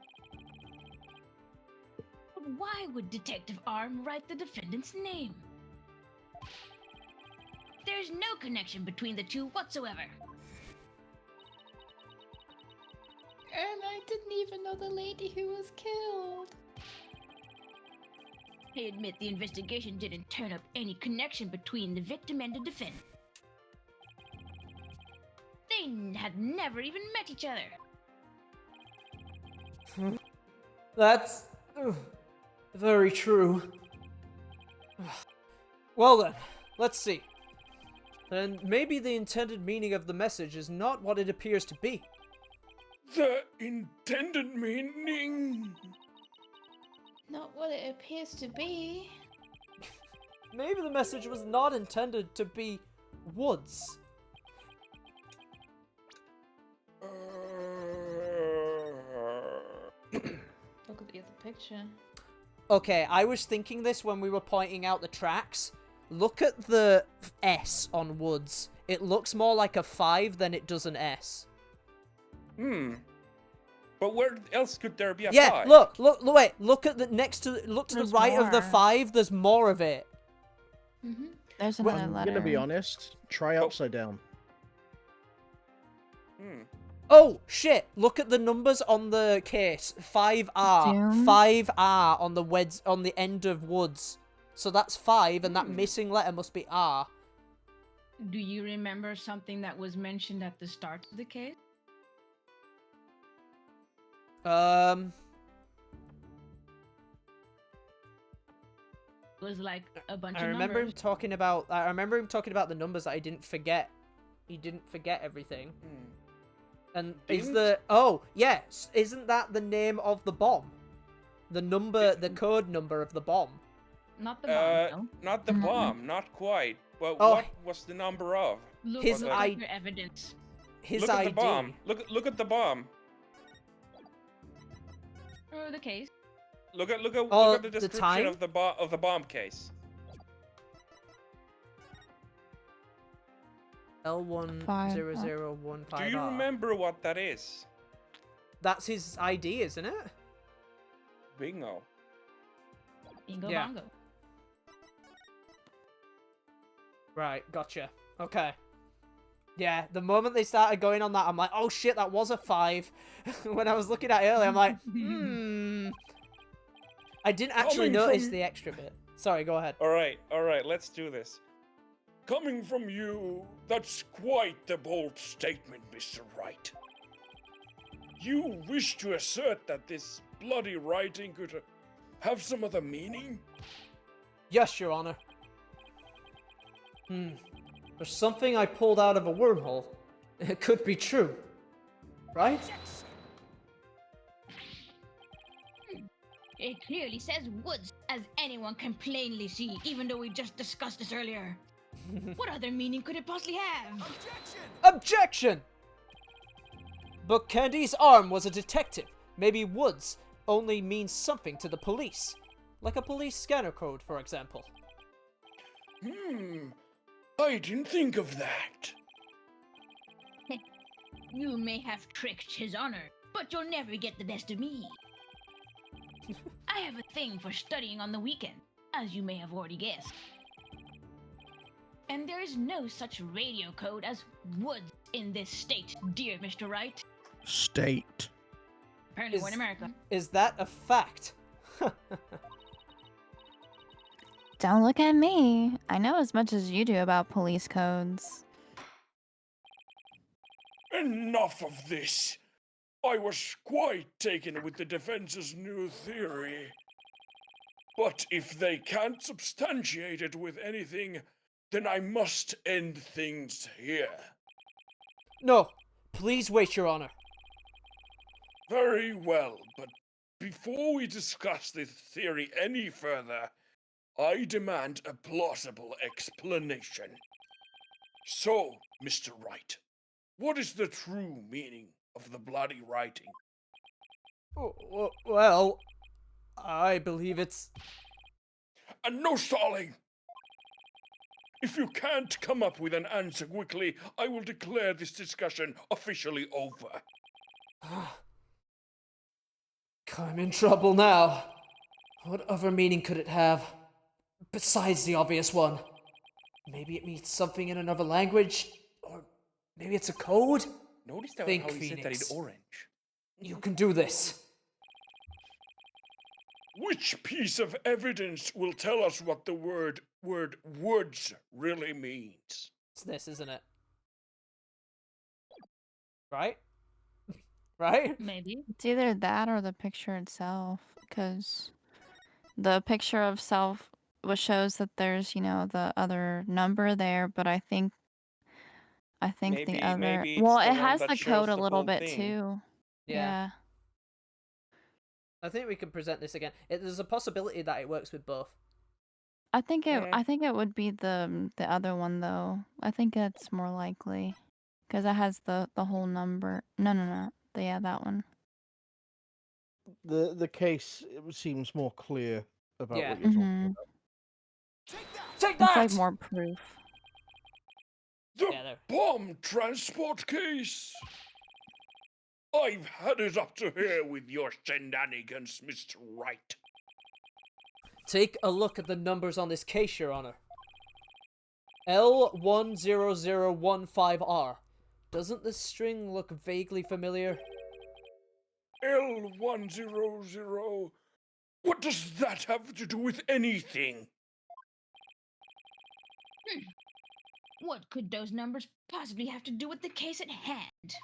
But why would Detective Arm write the defendant's name? There's no connection between the two whatsoever. And I didn't even know the lady who was killed. I admit the investigation didn't turn up any connection between the victim and the defendant. They had never even met each other. That's very true. Well then, let's see. Then maybe the intended meaning of the message is not what it appears to be. The intended meaning? Not what it appears to be. Maybe the message was not intended to be woods. Look at the other picture. Okay, I was thinking this when we were pointing out the tracks. Look at the S on woods. It looks more like a 5 than it does an S. But where else could there be a Yeah, 5? wait, look at the next to, look to the There's right of the more. 5, there's more of it. Mm-hmm. There's Well, another I'm letter. gonna be honest. Try Oh. upside down. Oh, shit, look at the numbers on the case. 5R, Doom? 5R on the on the end of woods. So that's 5, and that missing letter must be R. Do you remember something that was mentioned at the start of the case? Um, It was like a bunch I of remember numbers. him talking about. I remember him talking about the numbers that I didn't forget. He didn't forget everything. And is Didn't? the yes? Isn't that the name of the bomb? The number, the code number of the bomb. Not the bomb, no. Not the Mhm. bomb, not quite. Well, Oh. what was the number of? Look His at I- your evidence. His Look at ID. the bomb. Look at the bomb. Or the case. Look at Oh, the the description time? of the bomb case. L100155R. Do you remember what that is? That's his ID, isn't it? Bingo. Bingo Yeah. bongo. Right, gotcha. Okay. Yeah, the moment they started going on that, I'm like, oh shit, that was a 5. When I was looking at it earlier, I'm like, I didn't actually Coming notice from- the extra bit. Sorry, go ahead. All right, let's do this. Coming from you, that's quite the bold statement, Mr. Wright. You wish to assert that this bloody writing could have some other meaning? Yes, Your Honor. There's something I pulled out of a wormhole. It could be true. Right? It clearly says woods, as anyone can plainly see, even though we just discussed this earlier. What other meaning could it possibly have? Objection! But Candy's arm was a detective. Maybe woods only means something to the police. Like a police scanner code, for example. I didn't think of that. You may have tricked His Honor, but you'll never get the best of me. I have a thing for studying on the weekend, as you may have already guessed. And there is no such radio code as woods in this state, dear Mr. Wright. State. Apparently we're in America. Is that a fact? Don't look at me. I know as much as you do about police codes. Enough of this. I was quite taken with the defense's new theory. But if they can't substantiate it with anything, then I must end things here. No, please wait, Your Honor. Very well, but before we discuss this theory any further, I demand a plausible explanation. So, Mr. Wright, What is the true meaning of the bloody writing? Well, I believe it's... And no stalling! If you can't come up with an answer quickly, I will declare this discussion officially over. I'm in trouble now. What other meaning could it have? Besides the obvious one. Maybe it means something in another language? Or maybe it's a code? Notice Think, how he said that in Phoenix. orange. You can do this. Which piece of evidence will tell us what the word woods really means? It's this, isn't it? Right? Right? Maybe. It's either that or the picture itself, because the picture of self shows that there's, you know, the other number there, but I think the other, Maybe it's well, the it one has that the shows code a the little full bit thing. too. Yeah. I think we can present this again. There's a possibility that it works with both. I think it Yeah. I think it would be the other one though. I think it's more likely because it has the whole number. No. Yeah, that one. The case seems more clear about Yeah. what you're talking Mhm. about. Take It's like that! more proof. The Yeah, there. bomb transport case! I've had it up to here with your shenanigans, Mr. Wright. Take a look at the numbers on this case, Your Honor. L10015R. Doesn't this string look vaguely familiar? L100. What does that have to do with anything? What could those numbers possibly have to do with the case at hand?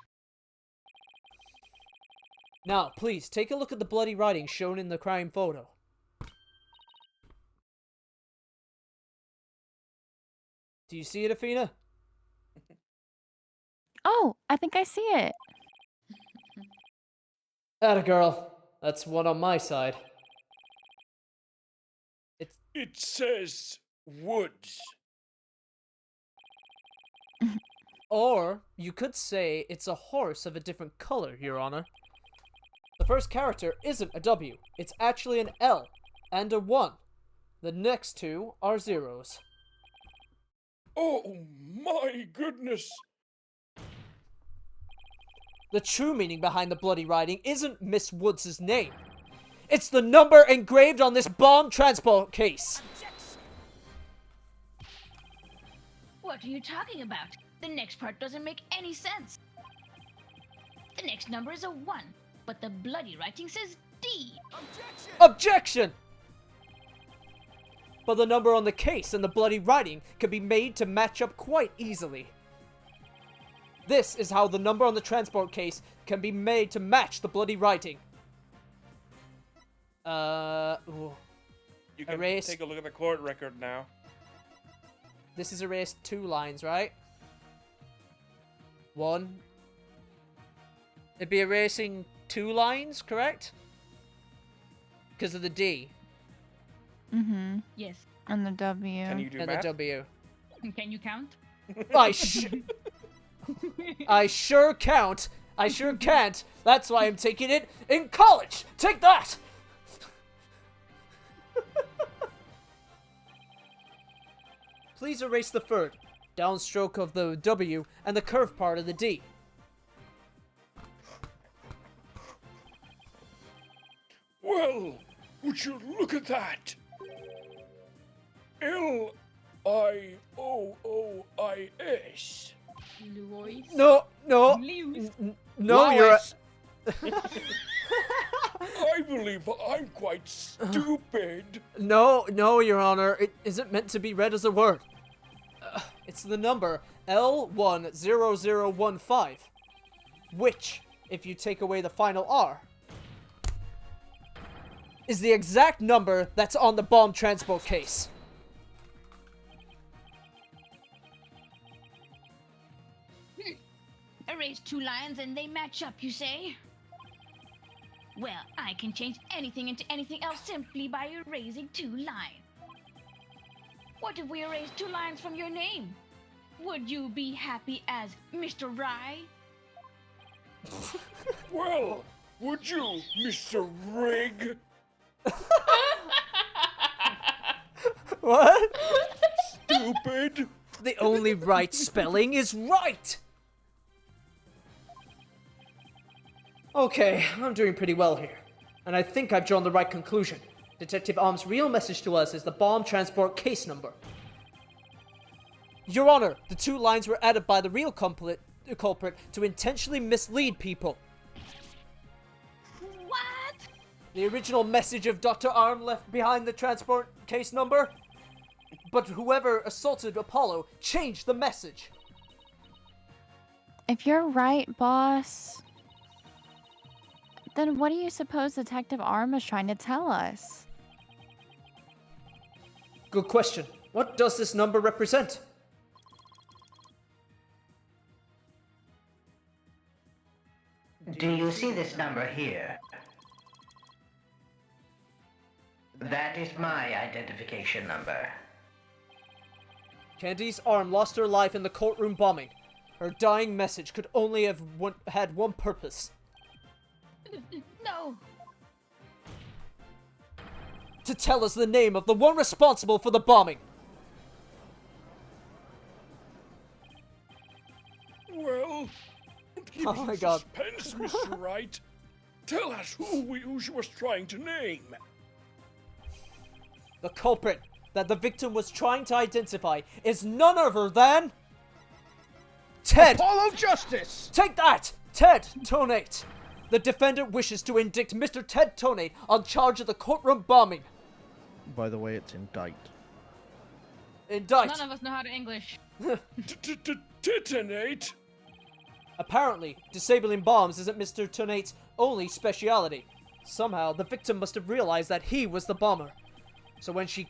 Now, please, take a look at the bloody writing shown in the crime photo. Do you see it, Athena? Oh, I think I see it. Atta girl. That's one on my side. It says woods. Or, you could say it's a horse of a different color, Your Honor. The first character isn't a W. It's actually an L and a 1. The next two are zeros. Oh my goodness! The true meaning behind the bloody writing isn't Miss Woods' name. It's the number engraved on this bomb transport case. What are you talking about? The next part doesn't make any sense. The next number is a 1, but the bloody writing says D. Objection! But the number on the case and the bloody writing can be made to match up quite easily. This is how the number on the transport case can be made to match the bloody writing. Ooh. You can Erase. take a look at the court record now. This is erased 2 lines, right? 1. It'd be erasing 2 lines, correct? Because of the D Mhm. Yes. And the W. Can you do and math? the W. Can you count? I sure count. I sure can't. That's why I'm taking it in college. Take that! Please erase the third, downstroke of the W and the curved part of the D. Well, would you look at that? L-I-O-O-I-S. Louis. No, Lewis. no, you're... I believe I'm quite stupid. No, Your Honor. It isn't meant to be read as a word. It's the number L10015, which, if you take away the final R, is the exact number that's on the bomb transport case. Erase 2 lines and they match up, you say? Well, I can change anything into anything else simply by erasing 2 lines. What if we erase 2 lines from your name? Would you be happy as Mr. Rye? Well, would you, Mr. Rig? What? Stupid! The only right spelling is right! Okay, I'm doing pretty well here. And I think I've drawn the right conclusion. Detective Arm's real message to us is the bomb transport case number. Your Honor, the 2 lines were added by the real culprit to intentionally mislead people. What? The original message of Dr. Arm left behind the transport case number, but whoever assaulted Apollo changed the message. If you're right, boss, then what do you suppose Detective Arm is trying to tell us? Good question. What does this number represent? Do you see this number here? That is my identification number. Candice Arm lost her life in the courtroom bombing. Her dying message could only have had one purpose. No. To tell us the name of the one responsible for the bombing. Well, don't keep Oh us in my God. suspense, Mr. Wright. Tell us who she was trying to name. The culprit that the victim was trying to identify is none other than... Ted! Apollo Justice! Take that! Ted Tonate! The defendant wishes to indict Mr. Ted Tonate on charge of the courtroom bombing. By the way, it's indict. Indict! None of us know how to English. Titanate? Apparently, disabling bombs isn't Mr. Tonate's only speciality. Somehow, the victim must have realized that he was the bomber. So when she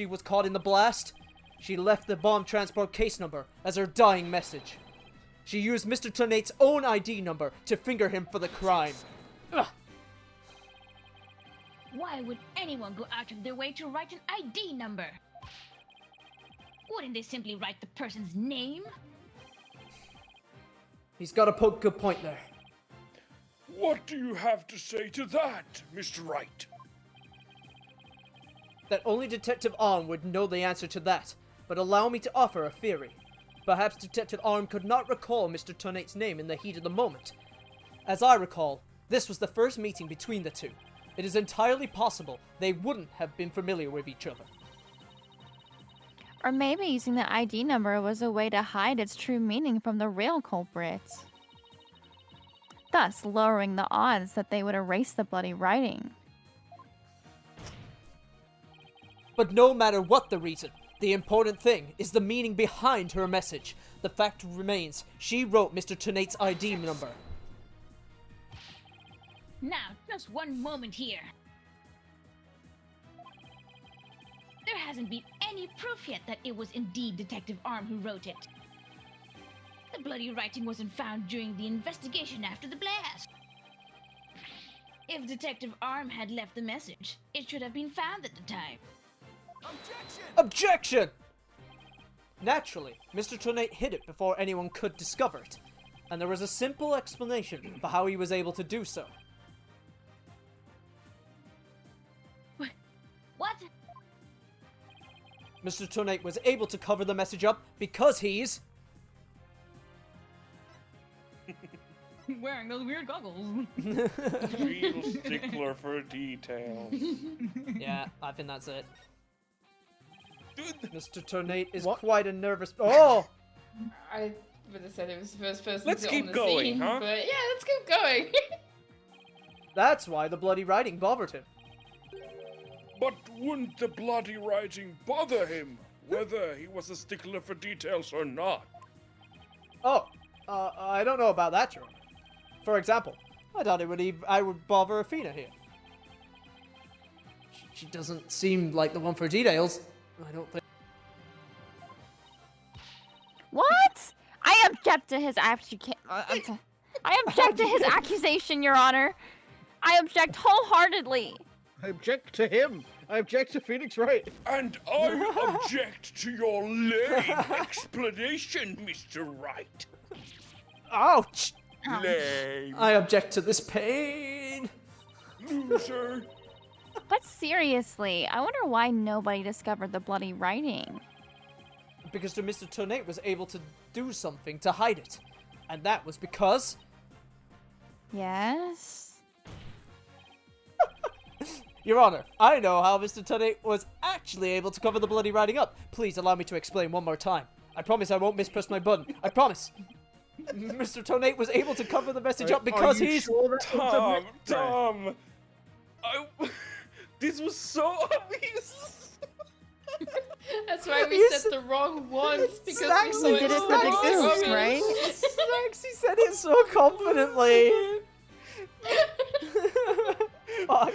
was caught in the blast, she left the bomb transport case number as her dying message. She used Mr. Tonate's own ID number to finger him for the crime. Ugh. Why would anyone go out of their way to write an ID number? Wouldn't they simply write the person's name? He's got a good point there. What do you have to say to that, Mr. Wright? That only Detective Arm would know the answer to that, but allow me to offer a theory. Perhaps Detective Arm could not recall Mr. Tonate's name in the heat of the moment. As I recall, this was the first meeting between the two. It is entirely possible they wouldn't have been familiar with each other. Or maybe using the ID number was a way to hide its true meaning from the real culprits, thus lowering the odds that they would erase the bloody writing. But no matter what the reason, the important thing is the meaning behind her message. The fact remains, she wrote Mr. Tonate's ID number. Now, just one moment here. There hasn't been any proof yet that it was indeed Detective Arm who wrote it. The bloody writing wasn't found during the investigation after the blast. If Detective Arm had left the message, it should have been found at the time. Objection! Naturally, Mr. Tonate hid it before anyone could discover it, and there was a simple explanation for how he was able to do so. What? Mr. Tonate was able to cover the message up because he's... Wearing those weird goggles. Real stickler for details. Yeah, I think that's it. Dude, Mr. Tonate is What? quite a nervous... Oh! I would have said it was the first person Let's to keep on the going, scene, huh? But yeah, let's keep going. That's why the bloody writing bothered him. But wouldn't the bloody writing bother him, whether he was a stickler for details or not? Oh, I don't know about that, Your Honor. For example, I thought I would bother Athena here. She doesn't seem like the one for details. I don't think. What? I object to his I object to his accusation, Your Honor. I object wholeheartedly. I object to him. I object to Phoenix Wright. And I object to your lame explanation, Mr. Wright. Ouch! Lame. I object to this pain. Loser. But seriously, I wonder why nobody discovered the bloody writing. Because Mr. Tonate was able to do something to hide it. And that was because... Yes? Your Honor, I know how Mr. Tonate was actually able to cover the bloody writing up. Please allow me to explain one more time. I promise I won't mispress my button. I promise. Mr. Tonate was able to cover the message up because Are you he's... sure that was a mispress? This was so obvious. That's why we He's- said the wrong ones because we Snacks saw We did it for the so goose, obvious. right? Snacks, he said it so confidently. Fuck.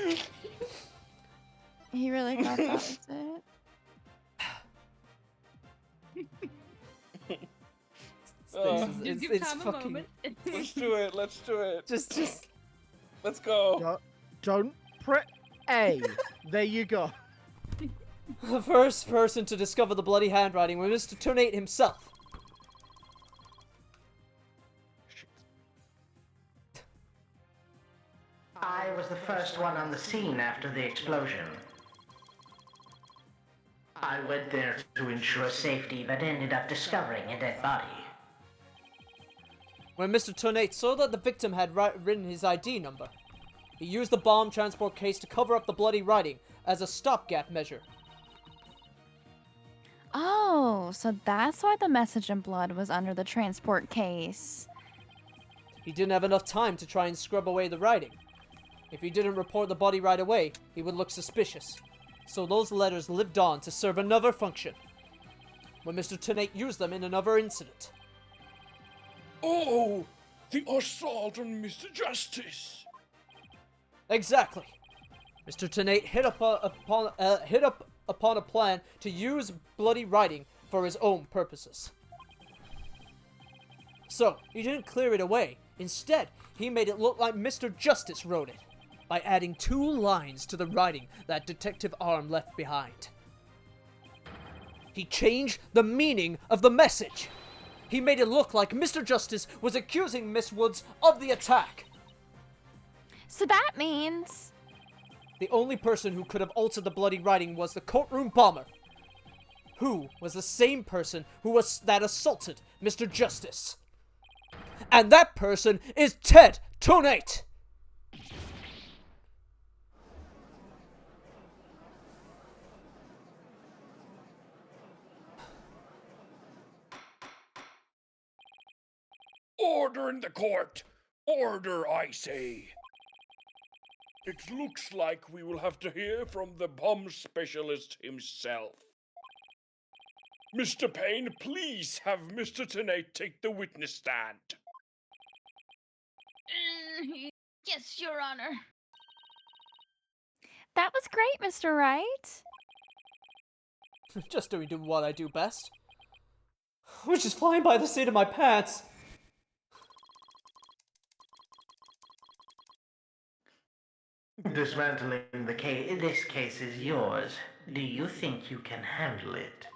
He really thought that was it. It's fucking... Let's do it. Let's do it. Just... Let's go. Don't press A. There you go. The first person to discover the bloody handwriting was Mr. Tonate himself. I was the first one on the scene after the explosion. I went there to ensure safety, but ended up discovering a dead body. When Mr. Tonate saw that the victim had written his ID number, he used the bomb transport case to cover up the bloody writing as a stopgap measure. Oh, so that's why the message in blood was under the transport case. He didn't have enough time to try and scrub away the writing. If he didn't report the body right away, he would look suspicious. So those letters lived on to serve another function, when Mr. Tonate used them in another incident. Oh, the assault on Mr. Justice. Exactly. Mr. Tonate hit upon a plan to use bloody writing for his own purposes. So, he didn't clear it away. Instead, he made it look like Mr. Justice wrote it, by adding 2 lines to the writing that Detective Arm left behind. He changed the meaning of the message. He made it look like Mr. Justice was accusing Miss Woods of the attack. So that means... The only person who could have altered the bloody writing was the courtroom bomber, who was the same person that assaulted Mr. Justice. And that person is Ted Tonate! Order in the court. Order, I say. It looks like we will have to hear from the bomb specialist himself. Mr. Payne, please have Mr. Tonate take the witness stand. Yes, Your Honor. That was great, Mr. Wright. Just doing what I do best. Which is flying by the seat of my pants. Dismantling this case is yours. Do you think you can handle it?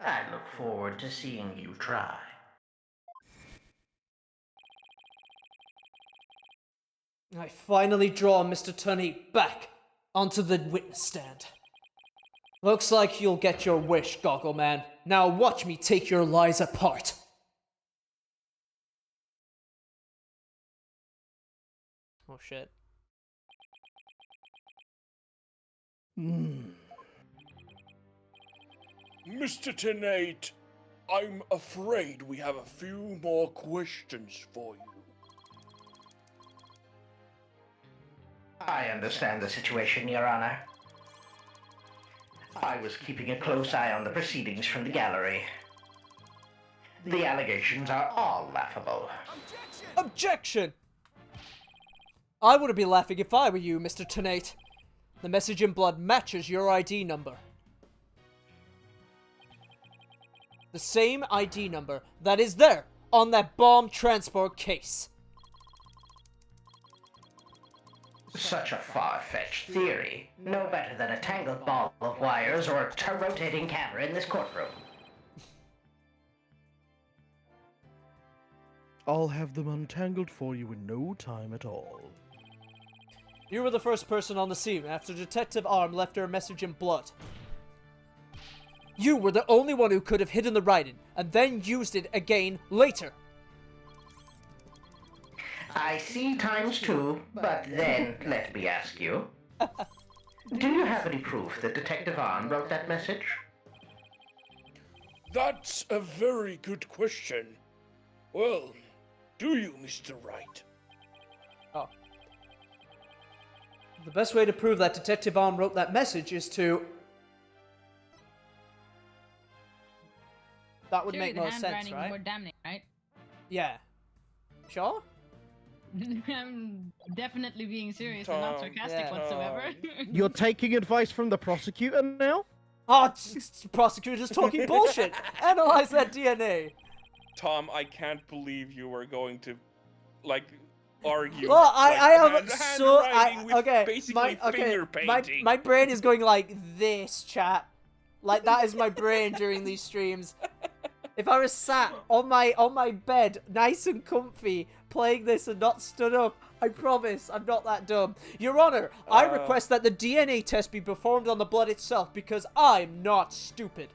I look forward to seeing you try. I finally draw Mr. Tonate back onto the witness stand. Looks like you'll get your wish, Goggle Man. Now watch me take your lies apart. Oh shit. Mr. Tonate, I'm afraid we have a few more questions for you. I understand the situation, Your Honor. I was keeping a close eye on the proceedings from the gallery. The allegations are all laughable. Objection! I wouldn't be laughing if I were you, Mr. Tonate. The message in blood matches your ID number. The same ID number that is there on that bomb transport case. Such a far-fetched theory. No better than a tangled ball of wires or a rotating camera in this courtroom. I'll have them untangled for you in no time at all. You were the first person on the scene after Detective Arm left her a message in blood. You were the only one who could have hidden the writing, and then used it again later. I see times two, but then let me ask you. Do you have any proof that Detective Arm wrote that message? That's a very good question. Well, do you, Mr. Wright? Oh. The best way to prove that Detective Arm wrote that message is to... That would Surely make the most sense, handwriting right? more damning, right? Yeah. Sure? I'm definitely being serious and not Tom, sarcastic yeah. whatsoever. You're taking advice from the prosecutor now? Oh, prosecutor's talking bullshit! Analyze that DNA! Tom, I can't believe you were going to, like, argue. Well, like, I have so... handwriting with okay, basically finger painting. my brain is going like this, chat. Like, that is my brain during these streams. If I was sat on my bed, nice and comfy, playing this and not stood up, I promise I'm not that dumb. Your Honor, I request that the DNA test be performed on the blood itself because I'm not stupid.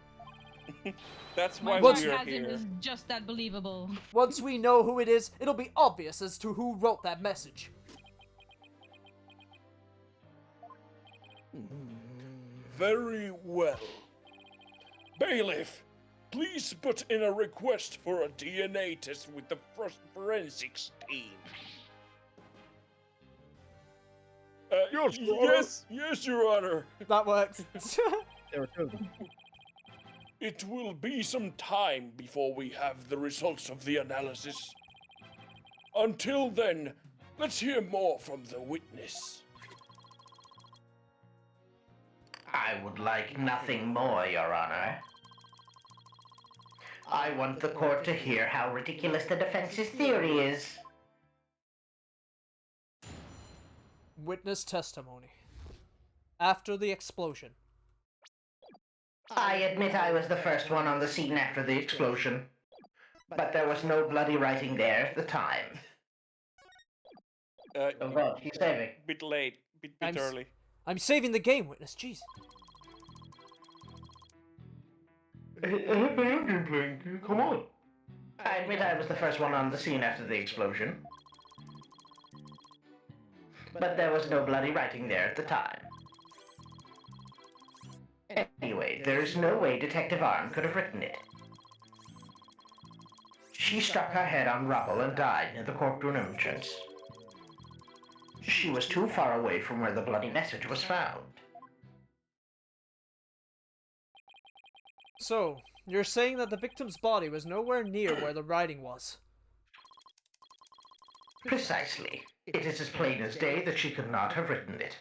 That's why My we're sarcasm here. is just that believable. Once we know who it is, it'll be obvious as to who wrote that message. Very well. Bailiff, please put in a request for a DNA test with the forensics team. Yes, Your Honor. yes, Your Honor. That works. There it goes. It will be some time before we have the results of the analysis. Until then, let's hear more from the witness. I would like nothing more, Your Honor. I want the court to hear how ridiculous the defense's theory is. Witness testimony. After the explosion. I admit I was the first one on the scene after the explosion, but there was no bloody writing there at the time. Oh God, he's saving. Bit late, bit I'm early. I'm saving the game, witness. Jeez. Come on. I admit I was the first one on the scene after the explosion, but there was no bloody writing there at the time. Anyway, there is no way Detective Arm could have written it. She struck her head on rubble and died near the courtroom entrance. She was too far away from where the bloody message was found. So, you're saying that the victim's body was nowhere near where the writing was? Precisely. It is as plain as day that she could not have written it.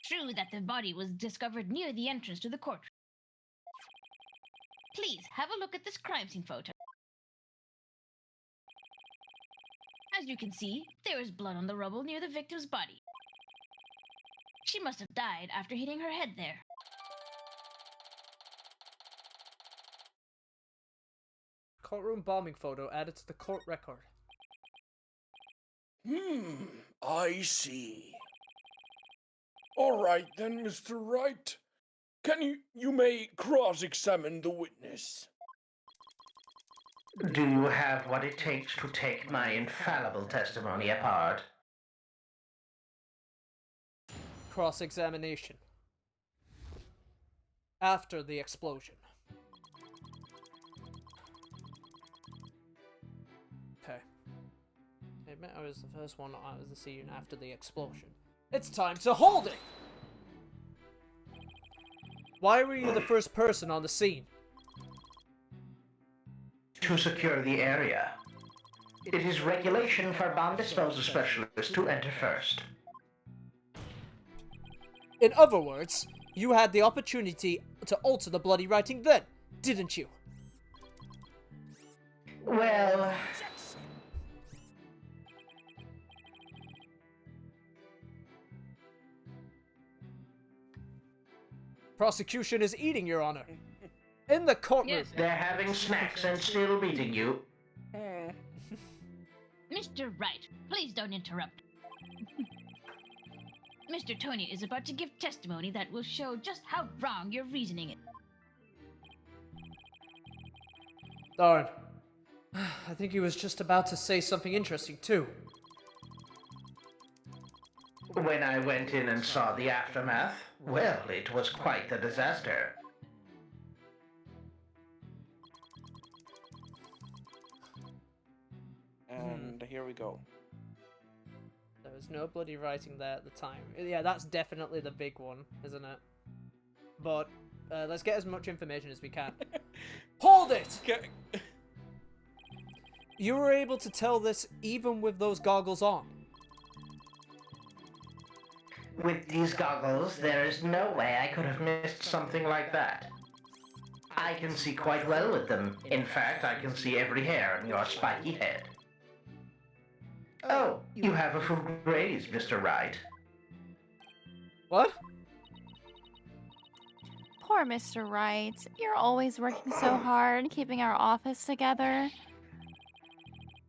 True that the body was discovered near the entrance to the courtroom. Please have a look at this crime scene photo. As you can see, there is blood on the rubble near the victim's body. She must have died after hitting her head there. Courtroom bombing photo added to the court record. I see. All right then, Mr. Wright. You may cross-examine the witness. Do you have what it takes to take my infallible testimony apart? Cross-examination. After the explosion. Okay. I admit I was the first one out of the scene after the explosion. It's time to hold it! Why were you the first person on the scene? To secure the area. It is regulation for bomb disposal specialists to enter first. In other words, you had the opportunity to alter the bloody writing then, didn't you? Well, Prosecution is eating, Your Honor. In the courtroom. Yes. They're having snacks and still beating you. Mr. Wright, please don't interrupt. Mr. Tony is about to give testimony that will show just how wrong your reasoning is. Darn. I think he was just about to say something interesting, too. When I went in and saw the aftermath, well, it was quite a disaster. And here we go. There was no bloody writing there at the time. Yeah, that's definitely the big one, isn't it? But let's get as much information as we can. Hold it! Okay. You were able to tell this even with those goggles on. With these goggles, there is no way I could have missed something like that. I can see quite well with them. In fact, I can see every hair on your spiky head. Oh, you have a full graze, Mr. Wright. What? Poor Mr. Wright. You're always working so hard, keeping our office together.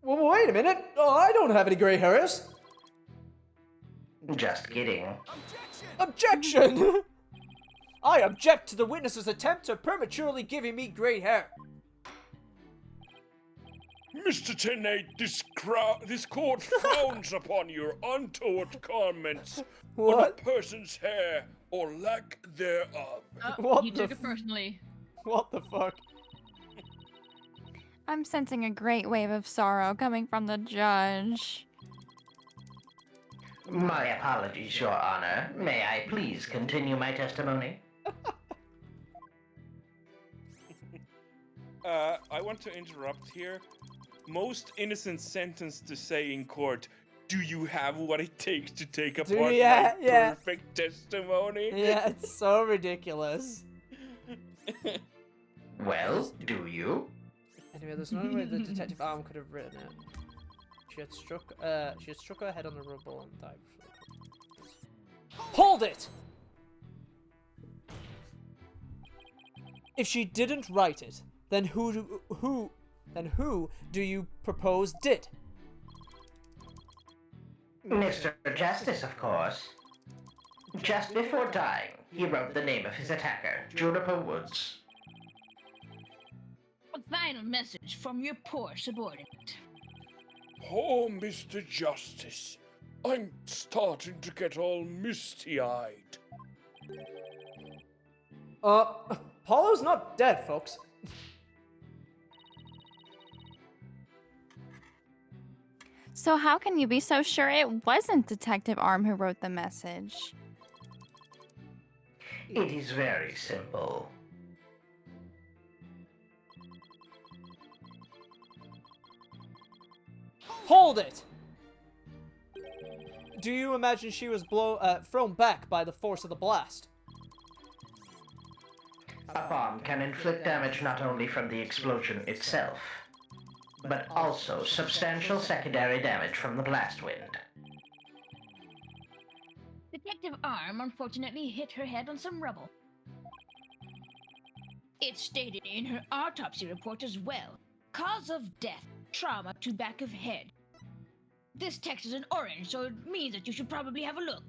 Well, wait a minute. Oh, I don't have any gray hairs. Just kidding. Objection! I object to the witness's attempt to prematurely giving me gray hair. Mr. Tennate, this court frowns upon your untoward comments on a What? person's hair or lack thereof. What You the took it personally. What the fuck? I'm sensing a great wave of sorrow coming from the judge. My apologies, Your Honor. May I please continue my testimony? I want to interrupt here. Most innocent sentence to say in court. Do you have what it takes to take apart yeah, my yeah. perfect testimony? Yeah, it's so ridiculous. Well, do you? Anyway, there's no way the detective arm could have written it. She had struck her head on the rubble and died before the court. Hold it! If she didn't write it, then who do you propose did? Mr. Justice, of course. Just before dying, he wrote the name of his attacker, Juniper Woods. A final message from your poor subordinate. Oh, Mr. Justice, I'm starting to get all misty-eyed. Paulo's not dead, folks. So how can you be so sure it wasn't Detective Arm who wrote the message? It is very simple. Hold it! Do you imagine she was thrown back by the force of the blast? A bomb can inflict damage not only from the explosion itself, but also substantial secondary damage from the blast wind. Detective Arm unfortunately hit her head on some rubble. It's stated in her autopsy report as well. Cause of death, trauma to back of head. This text is in orange, so it means that you should probably have a look.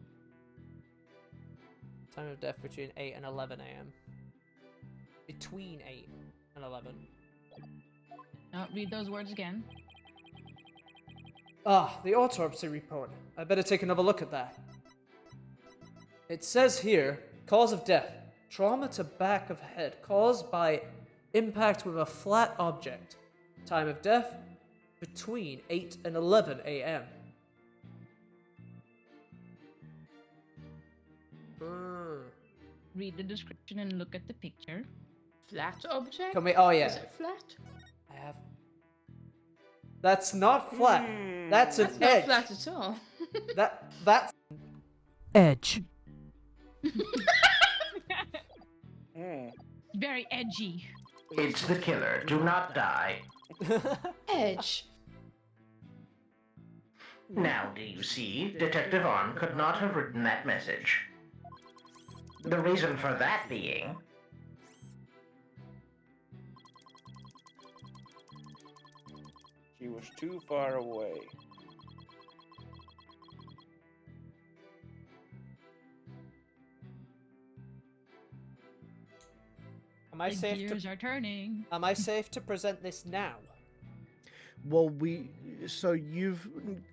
Time of death between 8 and 11 a.m. Between 8 and 11. Read those words again. Ah, the autopsy report. I better take another look at that. It says here, cause of death, trauma to back of head caused by impact with a flat object. Time of death, between 8 and 11 a.m. Read the description and look at the picture. Flat object? Can we? Oh yeah, Is it flat? I have. That's not flat. That's an That's not edge. flat at all. That's edge. Very edgy. It's the killer. Do not die. Edge. Now, do you see? Detective Arm could not have written that message. The reason for that being... She was too far away. Am I The safe gears to? are turning. Am I safe to present this now? Well, so you've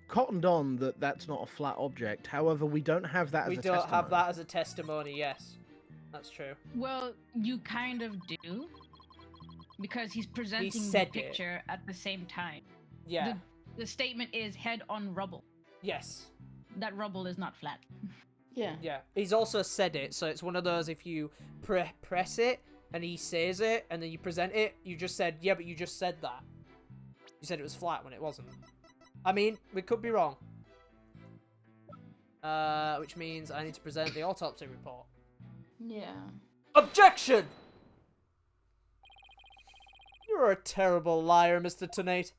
cottoned on that that's not a flat object. However, we don't have that We as a don't testimony. have that as a testimony. Yes, that's true. Well, you kind of do. Because he's presenting the said it. picture at the same time. Yeah. The statement is head on rubble. Yes. That rubble is not flat. Yeah. Yeah. He's also said it, so it's one of those if you press it and he says it and then you present it, you just said, yeah, but you just said that. You said it was flat when it wasn't. I mean, we could be wrong. Which means I need to present the autopsy report. Yeah. Objection! You're a terrible liar, Mr. Tonate.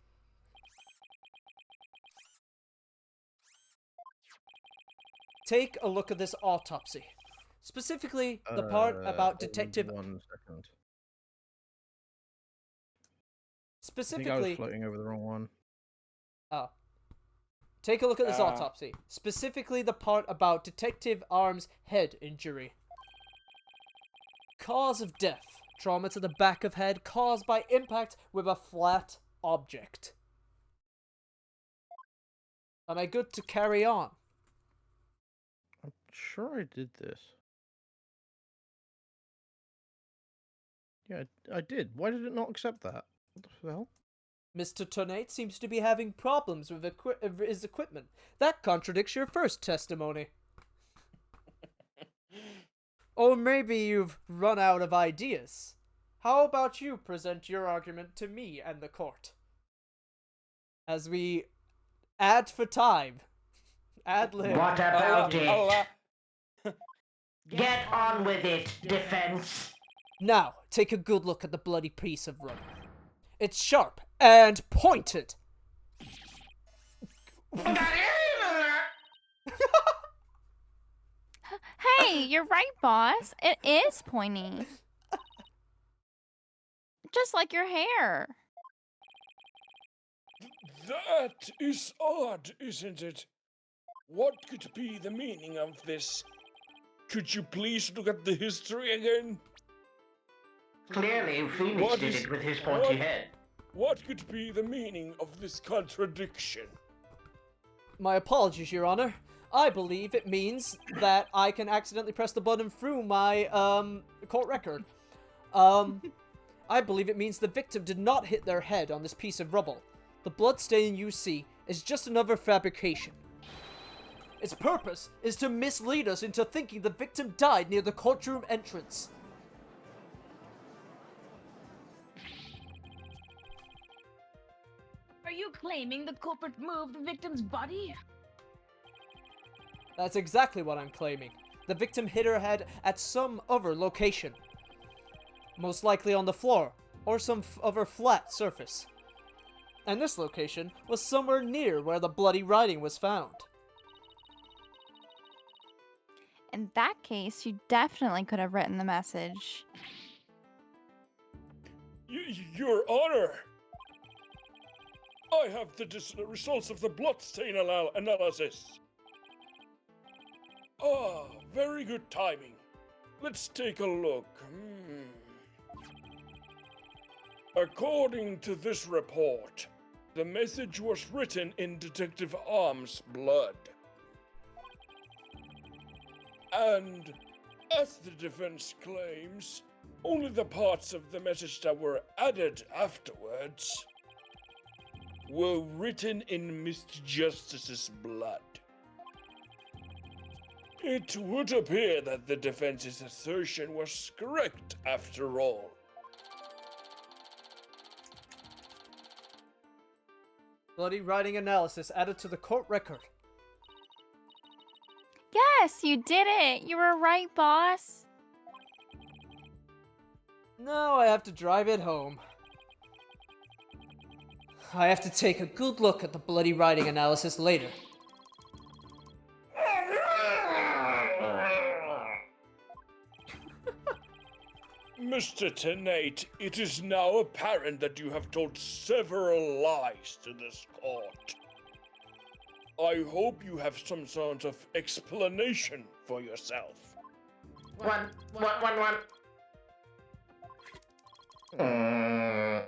Take a look at this autopsy. Specifically, the part about Detective... 1 second. I think I was Specifically... floating over the wrong one. Oh. Take a look at this autopsy. Specifically the part about Detective Arm's head injury. Cause of death. Trauma to the back of head caused by impact with a flat object. Am I good to carry on? I'm sure I did this. Yeah, I did. Why did it not accept that? What the hell? Mr. Tonate seems to be having problems with his equipment. That contradicts your first testimony. Or maybe you've run out of ideas. How about you present your argument to me and the court? As we add for time. Ad lib. What about Allah. it? Get on with it, defense. Now, take a good look at the bloody piece of rubber. It's sharp and pointed. Hey, you're right, boss. It is pointy. Just like your hair. That is odd, isn't it? What could be the meaning of this? Could you please look at the history again? Clearly, Phoenix What did is- it with his pointy what- head. What could be the meaning of this contradiction? My apologies, Your Honor. I believe it means that I can accidentally press the button through my, court record. I believe it means the victim did not hit their head on this piece of rubble. The bloodstain you see is just another fabrication. Its purpose is to mislead us into thinking the victim died near the courtroom entrance. Are you claiming the culprit moved the victim's body? That's exactly what I'm claiming. The victim hit her head at some other location. Most likely on the floor, or some other flat surface. And this location was somewhere near where the bloody writing was found. In that case, you definitely could have written the message. Your Honor! I have the results of the bloodstain analysis. Ah, very good timing. Let's take a look. According to this report, the message was written in Detective Arm's blood. And, as the defense claims, only the parts of the message that were added afterwards were written in Mr. Justice's blood. It would appear that the defense's assertion was correct after all. Bloody writing analysis added to the court record. Yes, you did it. You were right, boss. Now I have to drive it home. I have to take a good look at the bloody writing analysis later. Mr. Tenate, it is now apparent that you have told several lies to this court. I hope you have some sort of explanation for yourself. One. Mm.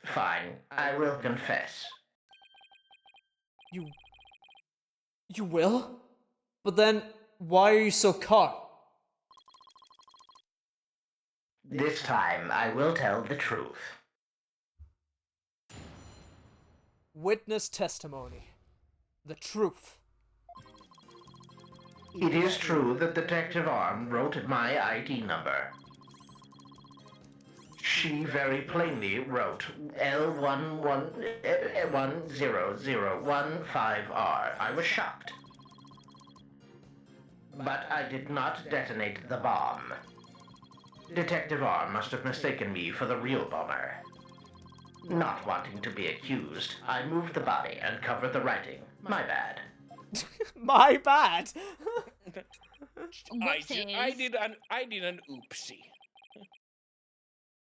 Fine, I will confess. You will? But then, why are you so calm? This time, I will tell the truth. Witness testimony. The truth. It is true that Detective Arm wrote my ID number. She very plainly wrote L11100015R. I was shocked. But I did not detonate the bomb. Detective Arm must have mistaken me for the real bomber. Not wanting to be accused, I moved the body and covered the writing. My bad. My bad! I did an oopsie.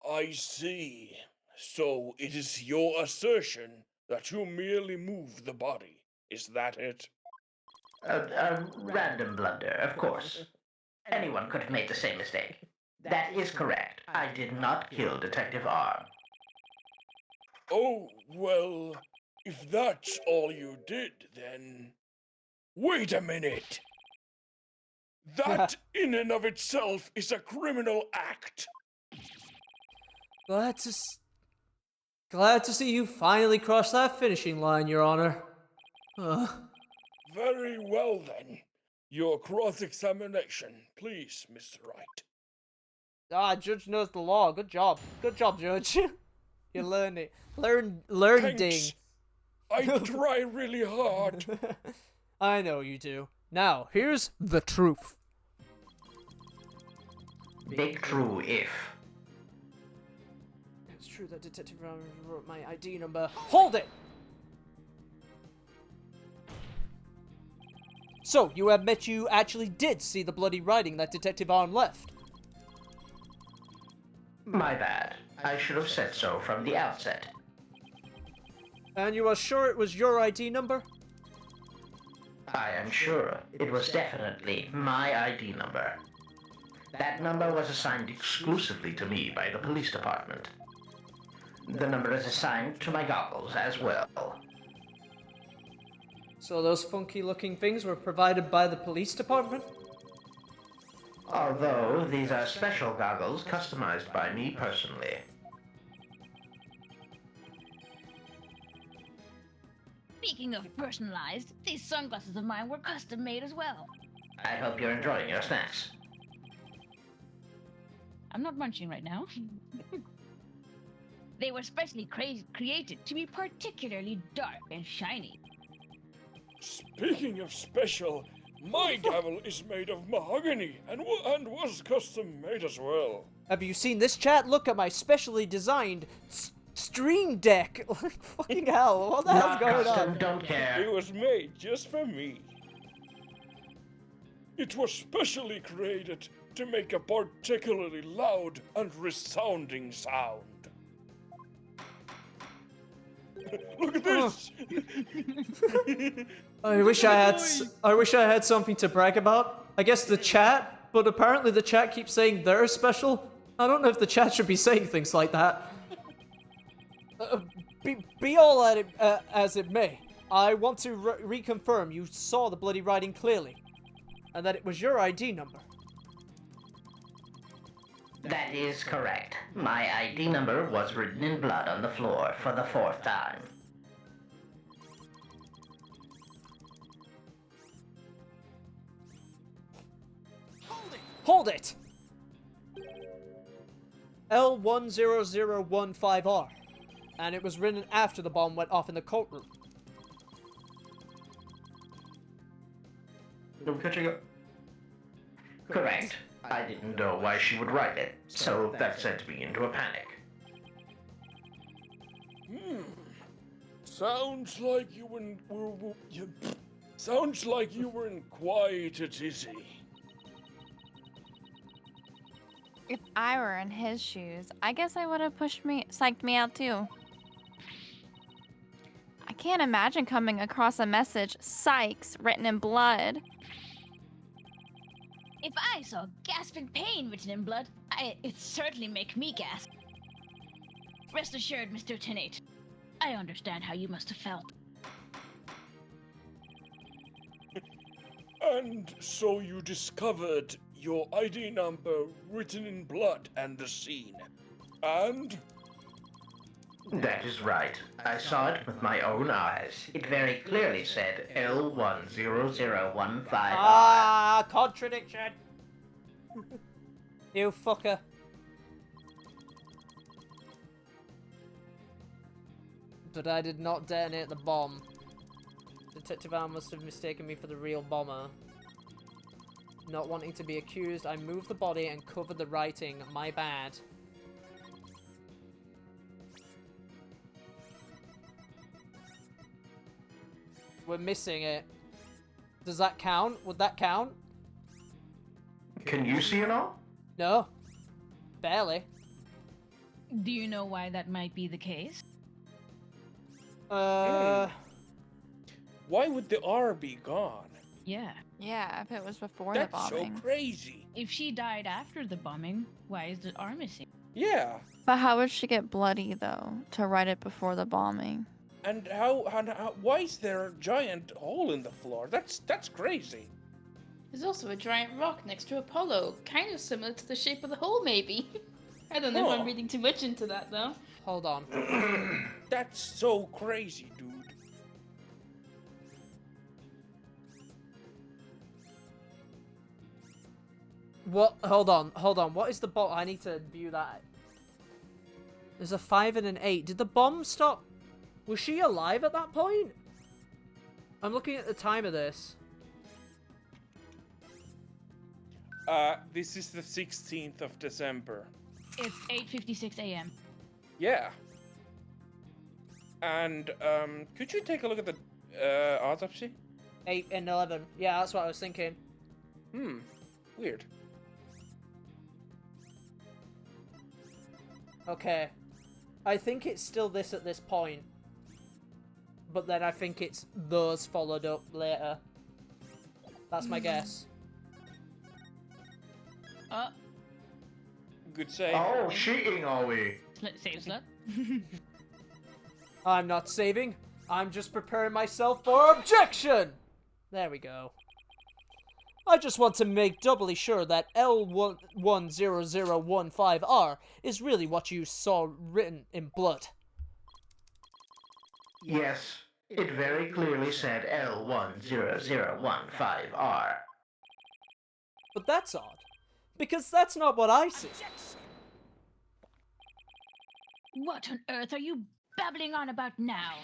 I see. So it is your assertion that you merely moved the body. Is that it? A random blunder, of course. Anyone could have made the same mistake. That is correct. I did not kill Detective Arm. Oh, well, if that's all you did, then... Wait a minute! That, in and of itself, is a criminal act! Glad to see you finally crossed that finishing line, Your Honor. Very well, then. Your cross-examination, please, Mr. Wright. Judge knows the law. Good job. Good job, Judge. You learned it. Learning. Thanks. I try really hard. I know you do. Now, here's the truth. Big true if. It's true that Detective Brown wrote my ID number. Hold it! So, you admit you actually did see the bloody writing that Detective Arm left? My bad. I should have said so from the outset. And you are sure it was your ID number? I am sure it was definitely my ID number. That number was assigned exclusively to me by the police department. The number is assigned to my goggles as well. So those funky-looking things were provided by the police department? Although these are special goggles customized by me personally. Speaking of personalized, these sunglasses of mine were custom made as well. I hope you're enjoying your snacks. I'm not munching right now. They were specially created to be particularly dark and shiny. Speaking of special, my gavel is made of mahogany and was custom made as well. Have you seen this, chat? Look at my specially designed stream deck. Fucking hell, what the hell's Not going custom, on? don't care. It was made just for me. It was specially created to make a particularly loud and resounding sound. Look at this! I wish I had something to brag about. I guess the chat, but apparently the chat keeps saying they're special. I don't know if the chat should be saying things like that. Be all at it, as it may, I want to reconfirm you saw the bloody writing clearly, and that it was your ID number. That is correct. My ID number was written in blood on the floor for the 4th time. Hold it! L10015R. And it was written after the bomb went off in the courtroom. I'm catching up. Correct. I didn't know why she would write it, so that sent me into a panic. Sounds like you were in quite a tizzy. If I were in his shoes, I guess I would have psyched me out too. I can't imagine coming across a message, "Sykes," written in blood. If I saw gasping pain written in blood, it'd certainly make me gasp. Rest assured, Mr. Tenate, I understand how you must have felt. And so you discovered your ID number written in blood and the scene. And? That is right. I saw it with my own eyes. It very clearly said L10015R. Ah, contradiction! You fucker. But I did not detonate the bomb. Detective Al must have mistaken me for the real bomber. Not wanting to be accused, I moved the body and covered the writing. My bad. We're missing it. Does that count? Would that count? Can you see it all? No. Barely. Do you know why that might be the case? Why would the R be gone? Yeah. Yeah, if it was before That's the bombing. so crazy. If she died after the bombing, why is the R missing? Yeah. But how would she get bloody, though, to write it before the bombing? And how why is there a giant hole in the floor? That's crazy. There's also a giant rock next to Apollo, kind of similar to the shape of the hole, maybe. I don't know if Huh. I'm reading too much into that, though. Hold on. That's so crazy, dude. What? Hold on. What is the bomb? I need to view that. There's a 5 and an 8. Did the bomb stop? Was she alive at that point? I'm looking at the time of this. This is the 16th of December. It's 8:56 a.m. Yeah. And could you take a look at the autopsy? 8 and 11. Yeah, that's what I was thinking. Weird. Okay. I think it's still this at this point. But then I think it's those followed up later. That's my guess. Good save. Oh, cheating are we? Save slot. I'm not saving. I'm just preparing myself for objection! There we go. I just want to make doubly sure that L10015R is really what you saw written in blood. Yes, it very clearly said L10015R. But that's odd. Because that's not what I see. What on earth are you babbling on about now?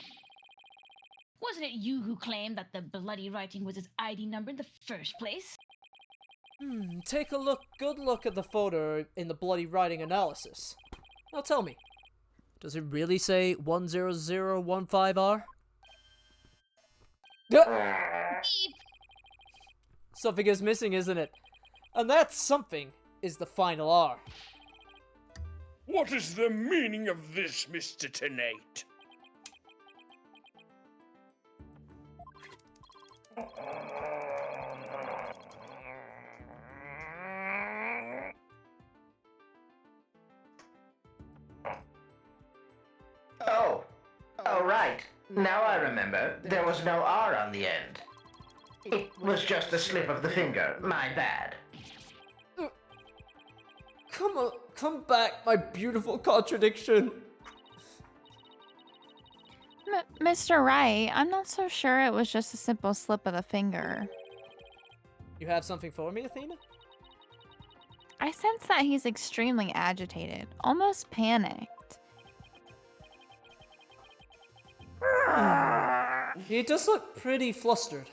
Wasn't it you who claimed that the bloody writing was his ID number in the first place? Take a good look at the photo in the bloody writing analysis. Now tell me, does it really say 10015R? Beep. Something is missing, isn't it? And that something is the final R. What is the meaning of this, Mr. Tenate? Oh, right. Now I remember. There was no R on the end. It was just a slip of the finger. My bad. Come back, my beautiful contradiction. Mr. Wright, I'm not so sure it was just a simple slip of the finger. You have something for me, Athena? I sense that he's extremely agitated, almost panicked. He does look pretty flustered.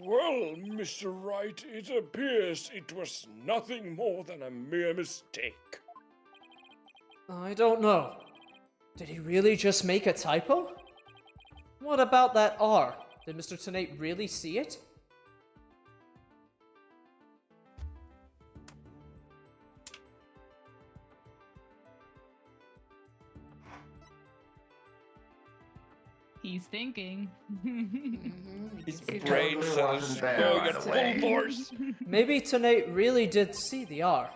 Well, Mr. Wright, it appears it was nothing more than a mere mistake. I don't know. Did he really just make a typo? What about that R? Did Mr. Tenate really see it? He's thinking. His It brain totally cells wasn't there, going by at the way. full force. Maybe Tanae really did see the R,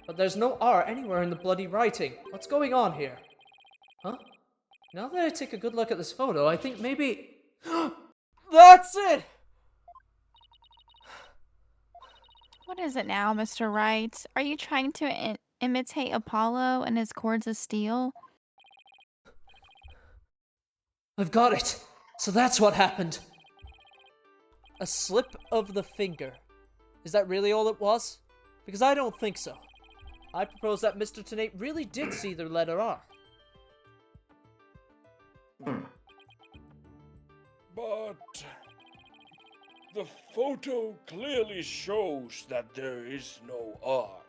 but there's no R anywhere in the bloody writing. What's going on here? Huh? Now that I take a good look at this photo, I think maybe... That's it! What is it now, Mr. Wright? Are you trying to imitate Apollo and his cords of steel? I've got it! So that's what happened! A slip of the finger. Is that really all it was? Because I don't think so. I propose that Mr. Tanae really did see the letter R. But the photo clearly shows that there is no R.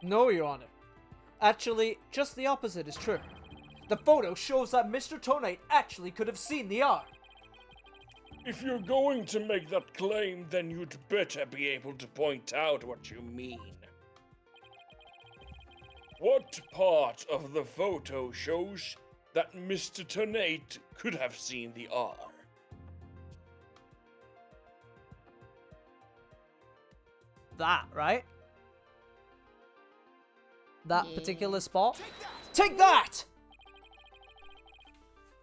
No, Your Honor. Actually, just the opposite is true. The photo shows that Mr. Tanae actually could have seen the R. If you're going to make that claim, then you'd better be able to point out what you mean. What part of the photo shows that Mr. Tanae could have seen the R? That, right? That Yeah. particular spot? Take that!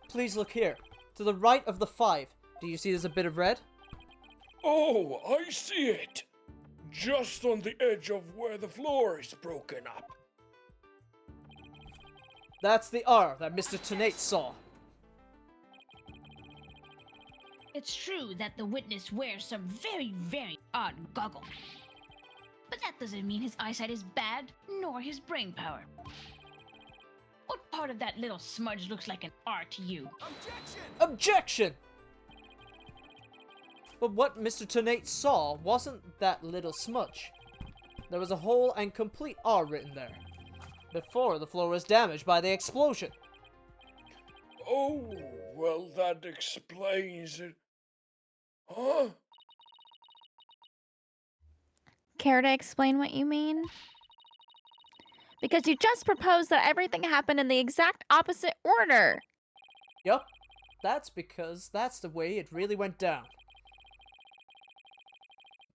Please look here. To the right of the 5. Do you see there's a bit of red? Oh, I see it! Just on the edge of where the floor is broken up. That's the R that Mr. Tanae saw. It's true that the witness wears some very, very odd goggles. But that doesn't mean his eyesight is bad, nor his brain power. What part of that little smudge looks like an R to you? Objection! But what Mr. Tanae saw wasn't that little smudge. There was a whole and complete R written there, before the floor was damaged by the explosion. Oh, well, that explains it. Huh? Care to explain what you mean? Because you just proposed that everything happened in the exact opposite order. Yup, that's because that's the way it really went down.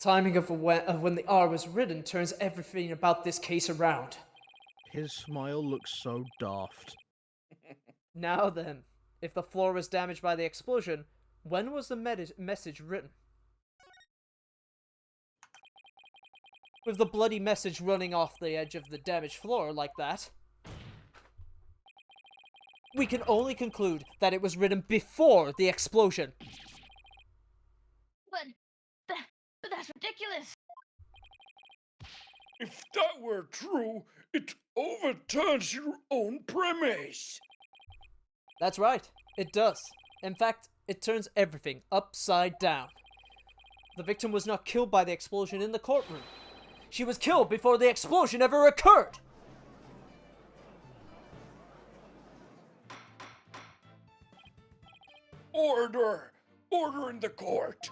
Timing of when the R was written turns everything about this case around. His smile looks so daft. Now then, if the floor was damaged by the explosion, when was the message written? With the bloody message running off the edge of the damaged floor like that, we can only conclude that it was written before the explosion. But that's ridiculous. If that were true, it overturns your own premise. That's right, it does. In fact, it turns everything upside down. The victim was not killed by the explosion in the courtroom. She was killed before the explosion ever occurred! Order! Order in the court!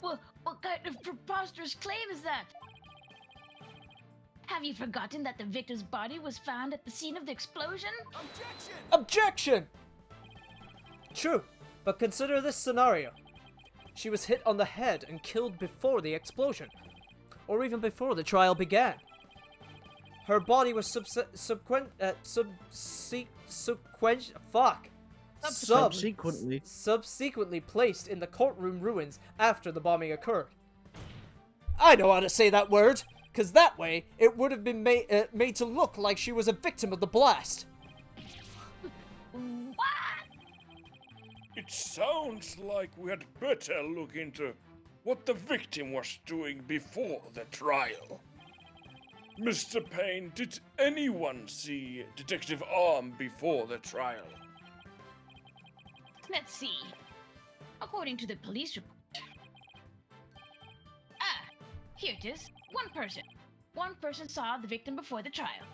What kind of preposterous claim is that? Have you forgotten that the victim's body was found at the scene of the explosion? Objection! True, but consider this scenario. She was hit on the head and killed before the explosion, or even before the trial began. Her body was subsequently placed in the courtroom ruins after the bombing occurred. I know how to say that word, because that way it would have been made to look like she was a victim of the blast. What? It sounds like we had better look into what the victim was doing before the trial. Mr. Payne, did anyone see Detective Arm before the trial? Let's see. According to the police report. Here it is. One person. One person saw the victim before the trial.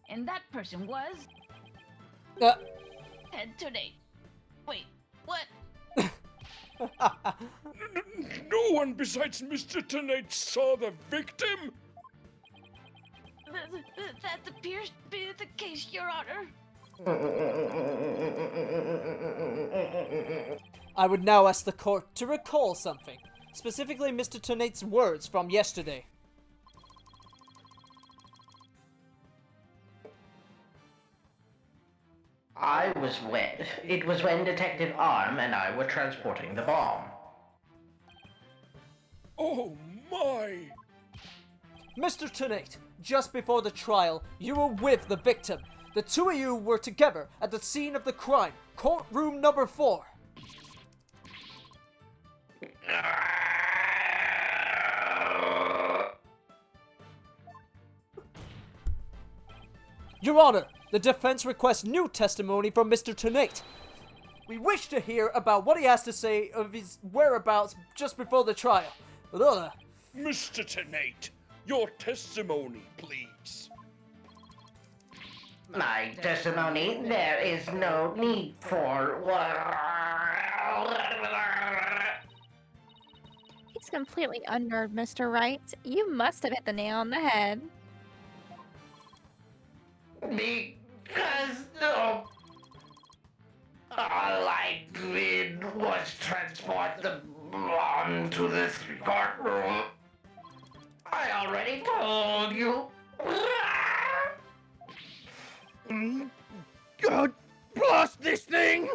And that person was... Head Tanae. Wait, what? No one besides Mr. Tanae saw the victim? That appears to be the case, Your Honor. I would now ask the court to recall something, specifically Mr. Tonate's words from yesterday. I was wed. It was when Detective Arm and I were transporting the bomb. Oh my! Mr. Tonate, just before the trial, you were with the victim. The two of you were together at the scene of the crime, courtroom number 4. Your Honor, the defense requests new testimony from Mr. Tonate. We wish to hear about what he has to say of his whereabouts just before the trial. Ugh. Mr. Tenate, your testimony, please. My testimony, there is no need for... He's completely unnerved, Mr. Wright. You must have hit the nail on the head. Because all I did was transport the bomb to this courtroom. I already told you. God, blast this thing!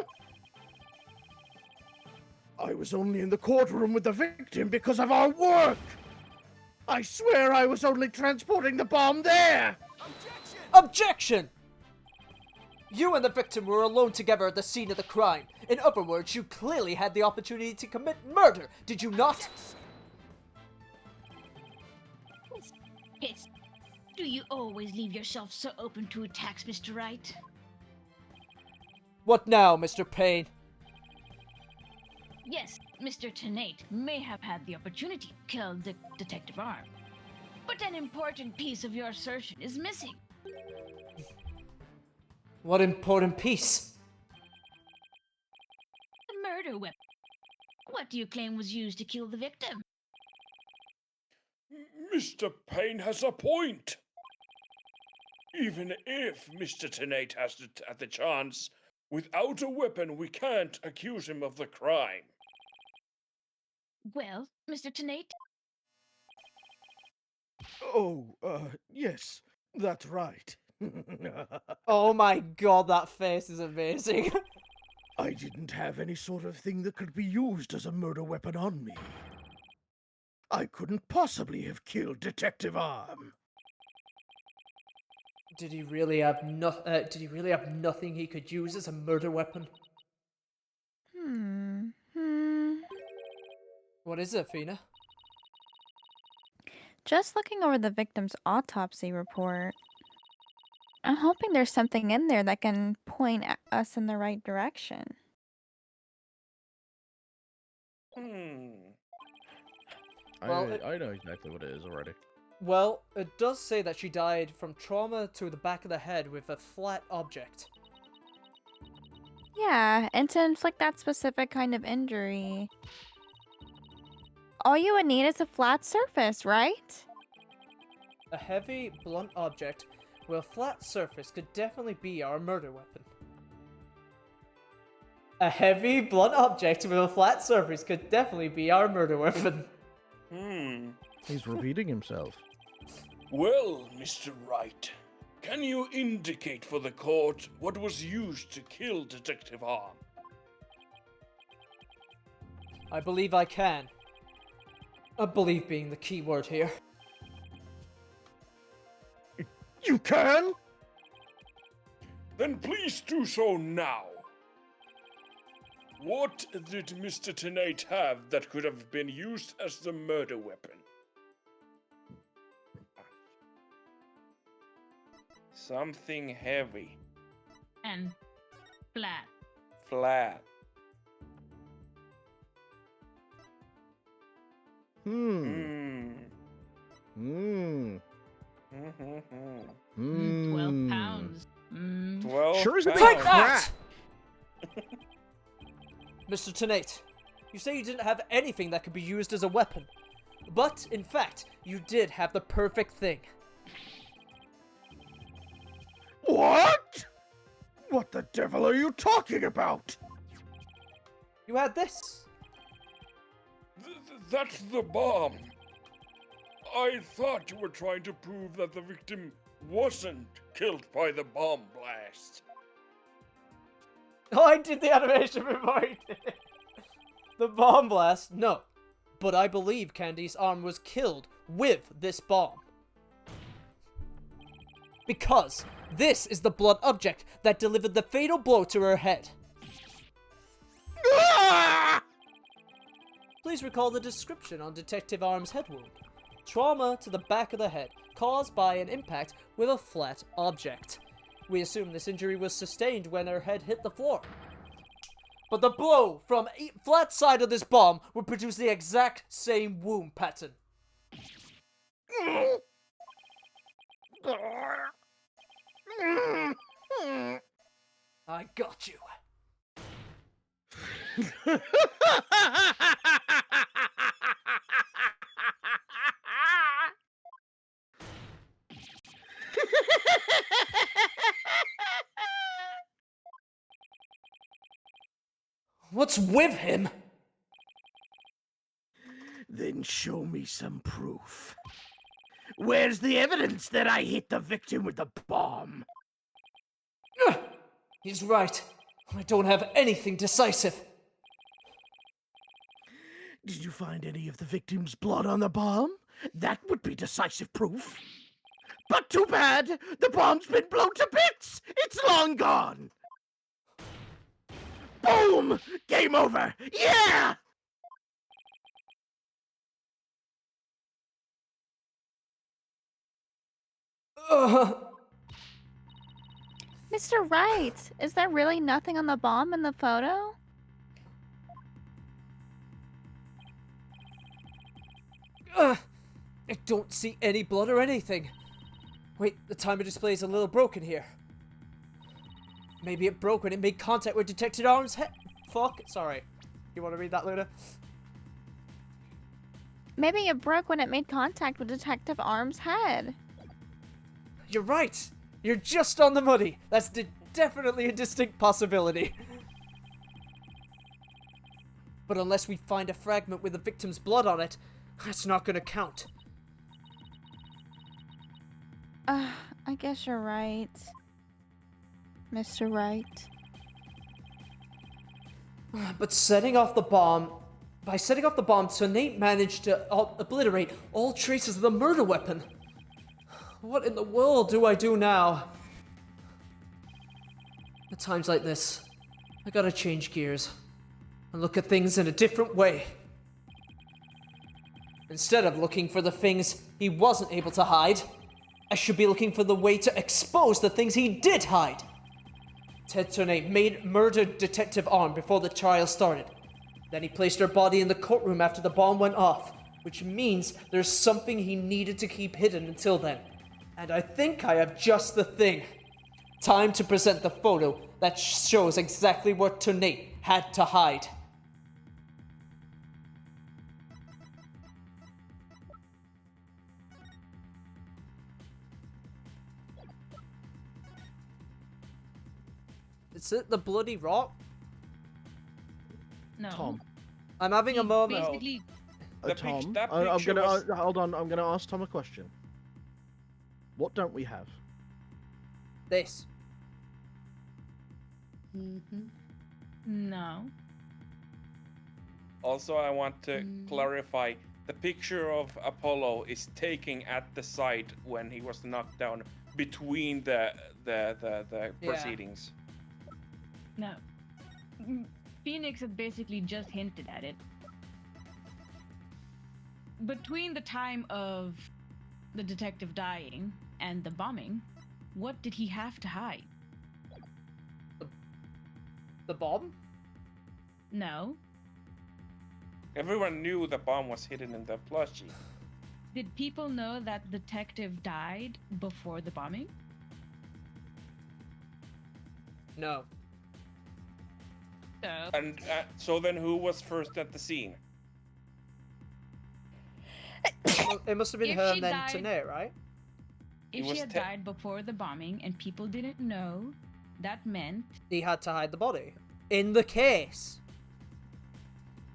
I was only in the courtroom with the victim because of our work! I swear I was only transporting the bomb there! Objection! You and the victim were alone together at the scene of the crime. In other words, you clearly had the opportunity to commit murder, did you not? Yes. Do you always leave yourself so open to attacks, Mr. Wright? What now, Mr. Payne? Yes, Mr. Tenate may have had the opportunity to kill Detective Arm. But an important piece of your assertion is missing. What important piece? The murder weapon. What do you claim was used to kill the victim? Mr. Payne has a point. Even if Mr. Tenate has the chance, without a weapon, we can't accuse him of the crime. Well, Mr. Tenate, Oh, yes, that's right. Oh my god, that face is amazing. I didn't have any sort of thing that could be used as a murder weapon on me. I couldn't possibly have killed Detective Arm. Did he really have nothing he could use as a murder weapon? What is it, Fina? Just looking over the victim's autopsy report. I'm hoping there's something in there that can point us in the right direction. Well, I know exactly what it is already. Well, it does say that she died from trauma to the back of the head with a flat object. Yeah, and to inflict that specific kind of injury, all you would need is a flat surface, right? A heavy, blunt object with a flat surface could definitely be our murder weapon. A heavy, blunt object with a flat surface could definitely be our murder weapon. He's repeating himself. Well, Mr. Wright, can you indicate for the court what was used to kill Detective Arm? I believe I can. I believe being the key word here. You can? Then please do so now. What did Mr. Tenate have that could have been used as the murder weapon? Something heavy. and flat. Flat. Hmm. 12 pounds. 12 Sure is a bit pounds. Take that! Mr. Tenate, you say you didn't have anything that could be used as a weapon. But, in fact, you did have the perfect thing. What? What the devil are you talking about? You had this. That's the bomb. I thought you were trying to prove that the victim wasn't killed by the bomb blast. Oh, I did the animation before he did it. The bomb blast? No. But I believe Candy's arm was killed with this bomb. Because this is the blood object that delivered the fatal blow to her head. Ah! Please recall the description on Detective Arm's head wound. Trauma to the back of the head, caused by an impact with a flat object. We assume this injury was sustained when her head hit the floor. But the blow from a flat side of this bomb would produce the exact same wound pattern. I got you. What's with him? Then show me some proof. Where's the evidence that I hit the victim with the bomb? He's right. I don't have anything decisive. Did you find any of the victim's blood on the bomb? That would be decisive proof. But too bad! The bomb's been blown to bits! It's long gone! Boom! Game over! Yeah! Mr. Wright, is there really nothing on the bomb in the photo? I don't see any blood or anything. Wait, the timer display is a little broken here. Maybe it broke when it made contact with Detective Arm's head. Fuck. Sorry. You want to read that, Luna? Maybe it broke when it made contact with Detective Arm's head. You're right. You're just on the money. That's definitely a distinct possibility. But unless we find a fragment with the victim's blood on it, that's not gonna count. I guess you're right. Mr. Wright. But setting off the bomb... By setting off the bomb, Nate managed to obliterate all traces of the murder weapon. What in the world do I do now? At times like this, I gotta change gears and look at things in a different way. Instead of looking for the things he wasn't able to hide, I should be looking for the way to expose the things he did hide. Ted Turnay murdered Detective Arm before the trial started. Then he placed her body in the courtroom after the bomb went off, which means there's something he needed to keep hidden until then. And I think I have just the thing. Time to present the photo that shows exactly what Turnay had to hide. Is it the bloody rock? No. Tom. I'm having a moment. Basically, Tom, that I'm picture gonna was- hold on. I'm gonna ask Tom a question. What don't we have? This. no. Also, I want to clarify, the picture of Apollo is taken at the site when he was knocked down between the proceedings. No. Phoenix had basically just hinted at it. Between the time of the detective dying and the bombing, what did he have to hide? The bomb? No. Everyone knew the bomb was hidden in the plushie. Did people know that the detective died before the bombing? No. So, And so then who was first at the scene? Well, it must have been If her she and then died- Tanae, right? If was she had died before the bombing and people didn't know, that meant He had to hide the body. In the case.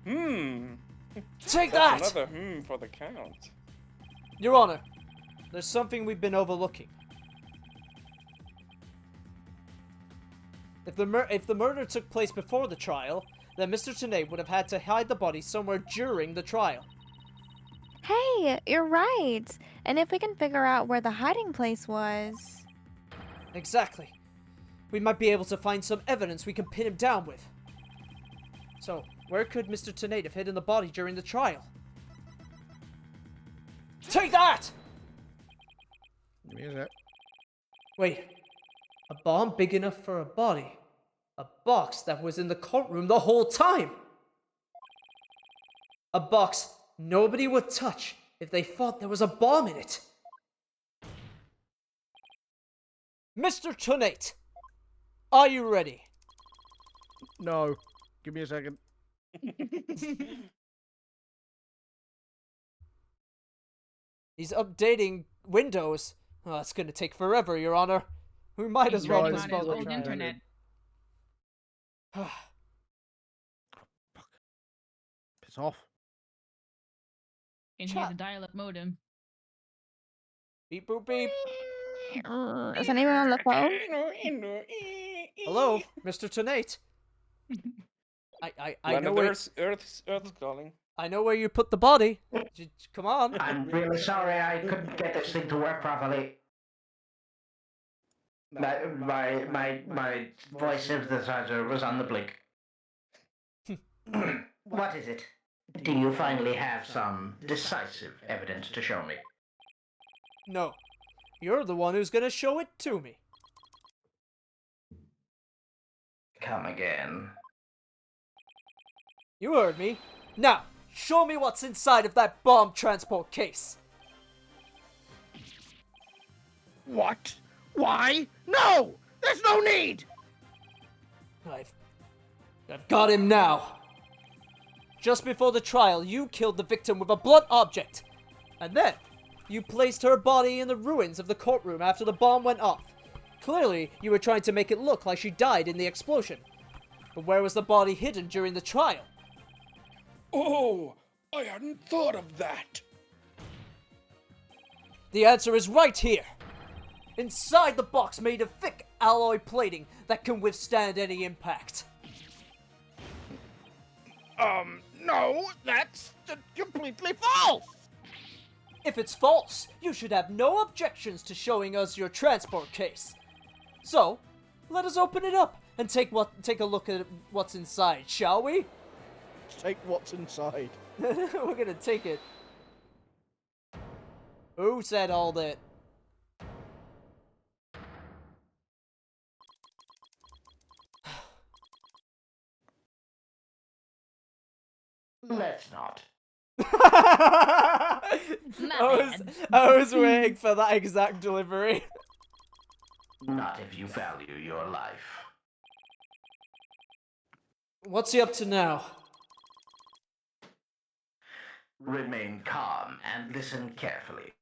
Take that! That's another for the count. Your Honor, there's something we've been overlooking. If the murder took place before the trial, then Mr. Tenay would have had to hide the body somewhere during the trial. Hey, you're right. And if we can figure out where the hiding place was... Exactly. We might be able to find some evidence we can pin him down with. So, where could Mr. Tenay have hidden the body during the trial? Take that! Give me a sec. Wait. A bomb big enough for a body. A box that was in the courtroom the whole time. A box nobody would touch if they thought there was a bomb in it. Mr. Tunate, are you ready? No. Give me a second. He's updating Windows. Oh, that's gonna take forever, Your Honor. We might as well Right, on his dispose old of it. internet. Piss off. And here's a dial-up modem. Beep boop beep. Is anyone on the phone? Hello, Mr. Tunate. I know where Earth's calling. I know where you put the body. Come on. I'm really sorry I couldn't get this thing to work properly. My voice synthesizer was on the blink. What is it? Do you finally have some decisive evidence to show me? No. You're the one who's gonna show it to me. Come again. You heard me. Now, show me what's inside of that bomb transport case. What? Why? No! There's no need! I've got him now. Just before the trial, you killed the victim with a blunt object. And then, you placed her body in the ruins of the courtroom after the bomb went off. Clearly, you were trying to make it look like she died in the explosion. But where was the body hidden during the trial? Oh, I hadn't thought of that. The answer is right here. Inside the box made of thick alloy plating that can withstand any impact. No, that's completely false! If it's false, you should have no objections to showing us your transport case. So, let us open it up and take a look at what's inside, shall we? Take what's inside. We're gonna take it. Who said all that? Let's not. I was waiting for that exact delivery. Not if you value your life. What's he up to now? Remain calm and listen carefully.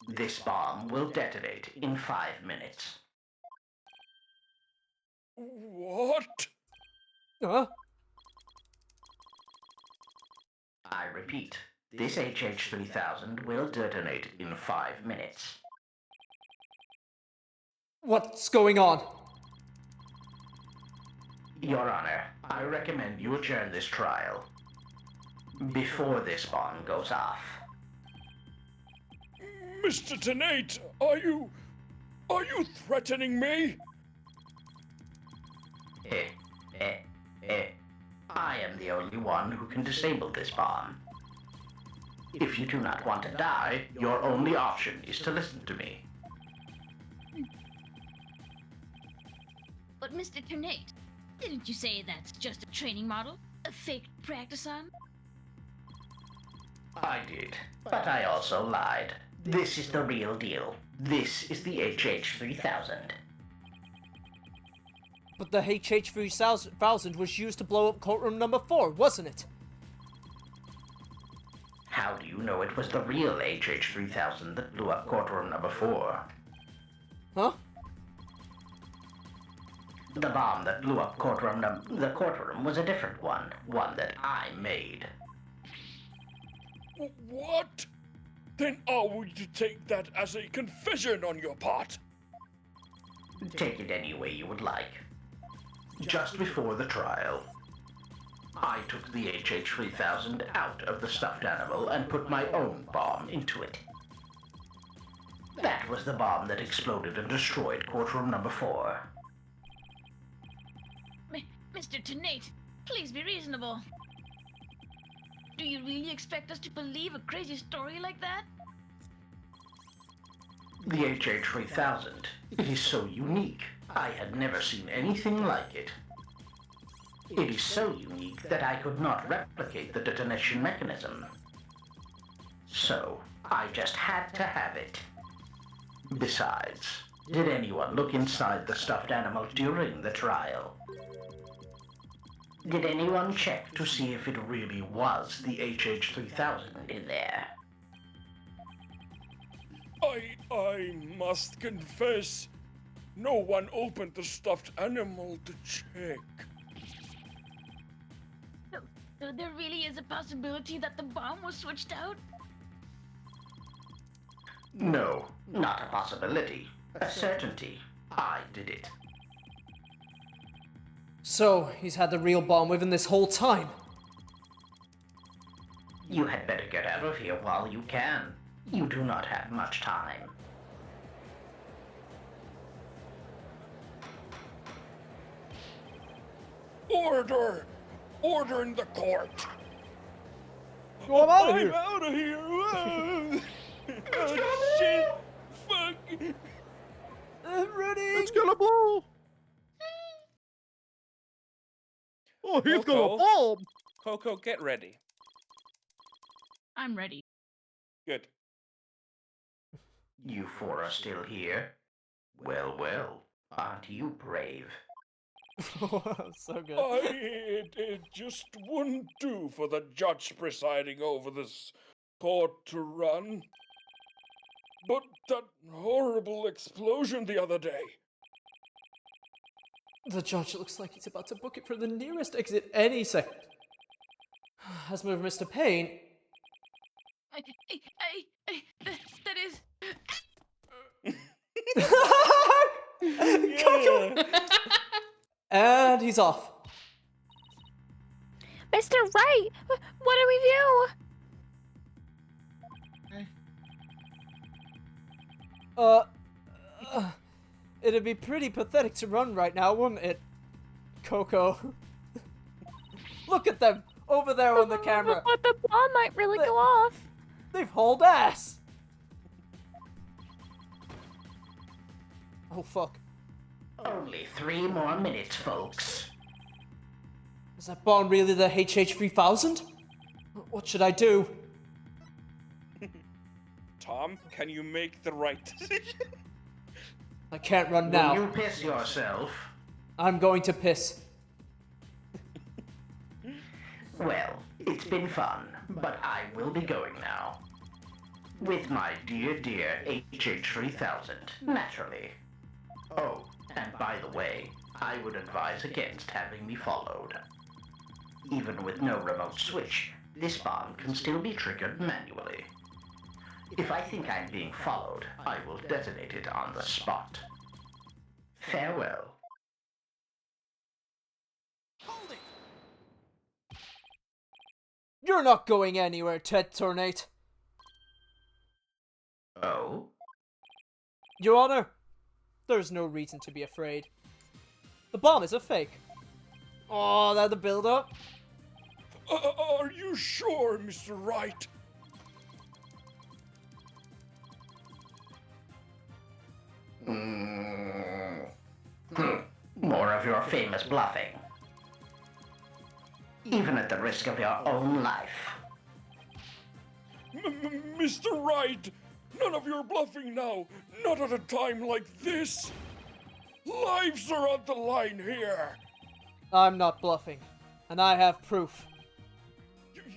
This bomb will detonate in 5 minutes. What? Huh? I repeat, this HH-3000 will detonate in 5 minutes. What's going on? Your Honor, I recommend you adjourn this trial before this bomb goes off. Mr. Tenate, are you threatening me? I am the only one who can disable this bomb. If you do not want to die, your only option is to listen to me. But Mr. Ternate, didn't you say that's just a training model? A fake practice on? I did, but I also lied. This is the real deal. This is the HH-3000. But the HH-3000 was used to blow up courtroom number 4, wasn't it? How How do you know it was the real HH-3000 that blew up courtroom number 4? Huh? The bomb that blew up the courtroom was a different one that I made. What? Then are we to take that as a confession on your part? Take it any way you would like. Just before the trial, I took the HH-3000 out of the stuffed animal and put my own bomb into it. That was the bomb that exploded and destroyed courtroom number 4. Mr. Tenate, please be reasonable. Do you really expect us to believe a crazy story like that? The HH-3000. It is so unique. I had never seen anything like it. It is so unique that I could not replicate the detonation mechanism. So, I just had to have it. Besides, did anyone look inside the stuffed animal during the trial? Did anyone check to see if it really was the HH-3000 in there? I must confess, no one opened the stuffed animal to check. So there really is a possibility that the bomb was switched out? No, not a possibility. A certainty. I did it. So, he's had the real bomb with him this whole time. You had better get out of here while you can. You do not have much time. Order! Order in the court! Go out of I'm here! out of here! Oh, shit! Fuck! I'm ready! It's gonna blow! Oh, he's got a Coco. bomb! Coco, get ready. I'm ready. Good. You 4 are still here? Well, well, aren't you brave? So good. It just wouldn't do for the judge presiding over this court to run. But that horrible explosion the other day. The judge looks like he's about to book it for the nearest exit any second. As for Mr. Payne, That is... Coco! And he's off. Mr. Wright, what do we do? It'd be pretty pathetic to run right now, wouldn't it, Coco? Look at them over there on the camera. But the bomb might really go off. They've hauled ass. Oh fuck! Only 3 more minutes, folks. Is that bomb really the HH-3000? What should I do? Tom, can you make the right decision? I can't run now. Will you piss yourself? I'm going to piss. Well, it's been fun, but I will be going now. With my dear, dear HH-3000, naturally. Oh, and by the way, I would advise against having me followed. Even with no remote switch, this bomb can still be triggered manually. If I think I'm being followed, I will detonate it on the spot. Farewell. You're not going anywhere, Ted Tornate. Oh? Your Honor, there's no reason to be afraid. The bomb is a fake. Oh, that the build-up. Are you sure, Mr. Wright? More of your famous bluffing. Even at the risk of your own life. Mr. Wright, none of your bluffing now. Not at a time like this. Lives are on the line here. I'm not bluffing, and I have proof.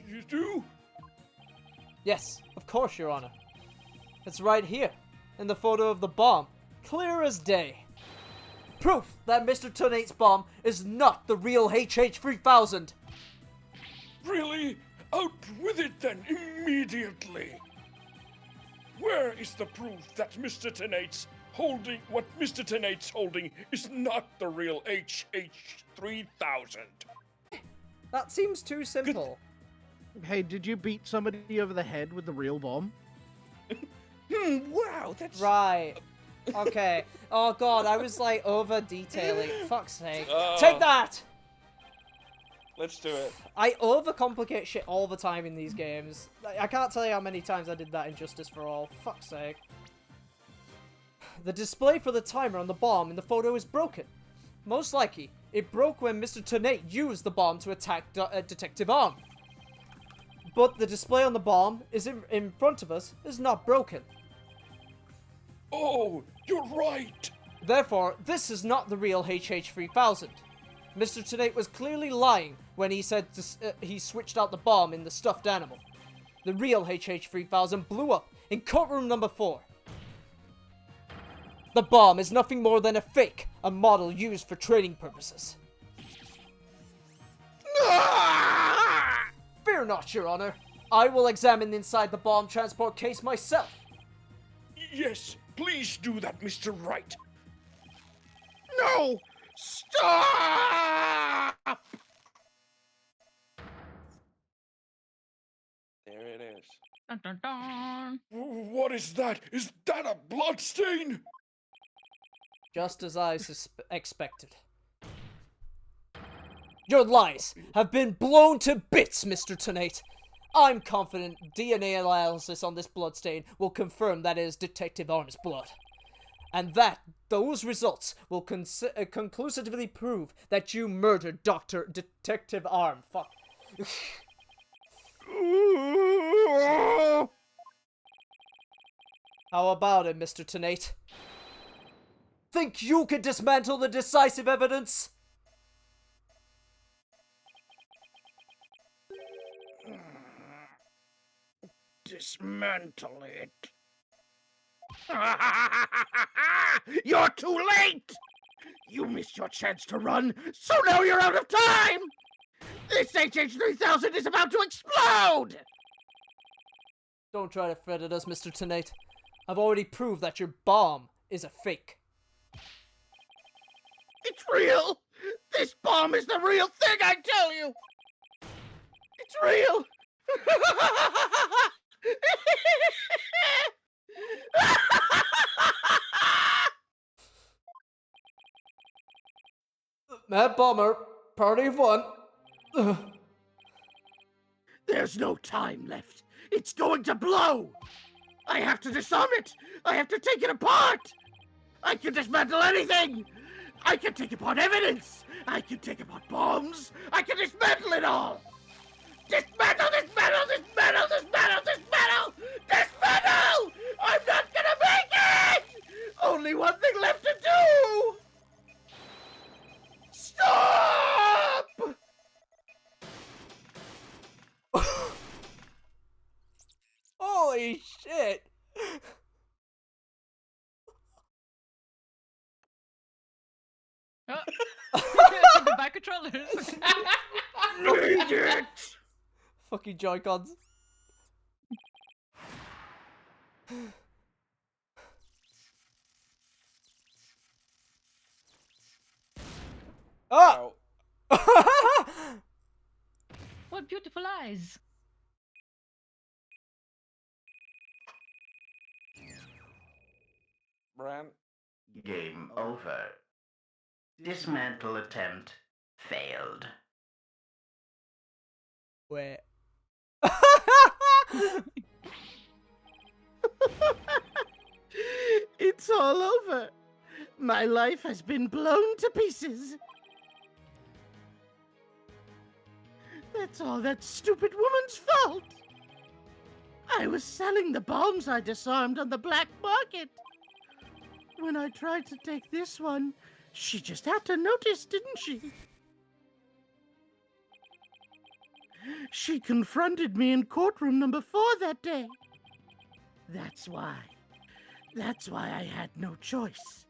You do? Yes, of course, Your Honor. It's right here, in the photo of the bomb, clear as day. Proof that Mr. Tonate's bomb is not the real HH-3000. Really? Out with it then, immediately! Where is the proof that Mr. Tenate's holding is not the real HH-3000? That seems too simple. Hey, did you beat somebody over the head with the real bomb? Wow, that's... Right. Okay. Oh god, I was like over detailing. Fuck's sake. Take that! Let's do it. I overcomplicate shit all the time in these games. I can't tell you how many times I did that in Justice for All. Fuck's sake. The display for the timer on the bomb in the photo is broken. Most likely, it broke when Mr. Tonate used the bomb to attack Detective Arm. But the display on the bomb is in front of us is not broken. Oh, you're right! Therefore, this is not the real HH-3000. Mr. Tonate was clearly lying when he said he switched out the bomb in the stuffed animal. The real HH-3000 blew up in courtroom number 4. The bomb is nothing more than a fake, a model used for training purposes. Fear not, Your Honor. I will examine inside the bomb transport case myself. Yes, please do that, Mr. Wright. No! Stop! There it is. Dun, dun, dun. What is that? Is that a bloodstain? Just as I expected. Your lies have been blown to bits, Mr. Tonate. I'm confident DNA analysis on this bloodstain will confirm that it is Detective Arm's blood. And that those results will conclusively prove that you murdered Detective Arm. Fuck. How about it, Mr. Tonate? Think you could dismantle the decisive evidence? Dismantle it. You're too late! You missed your chance to run, so now you're out of time! This HH-3000 is about to explode! Don't try to fret at us, Mr. Tonate. I've already proved that your bomb is a fake. It's real! This bomb is the real thing, I tell you! It's real! Mad Bomber, party of one. There's no time left. It's going to blow! I have to disarm it! I have to take it apart! I can dismantle anything! I can take apart evidence! I can take apart bombs! I can dismantle it all! Dismantle, dismantle, dismantle, dismantle, dismantle! Dismantle! I'm not gonna make it! Only one thing left to do! Stop! Holy shit! Goodbye, controllers. Make it! Fucking Joy-Cons. Ah! Wow. What beautiful eyes. Bran. Game over. Dismantle attempt failed. Wait. It's all over. My life has been blown to pieces. That's all that stupid woman's fault. I was selling the bombs I disarmed on the black market. When I tried to take this one, she just had to notice, didn't she? She confronted me in courtroom number 4 that day. That's why. That's why I had no choice.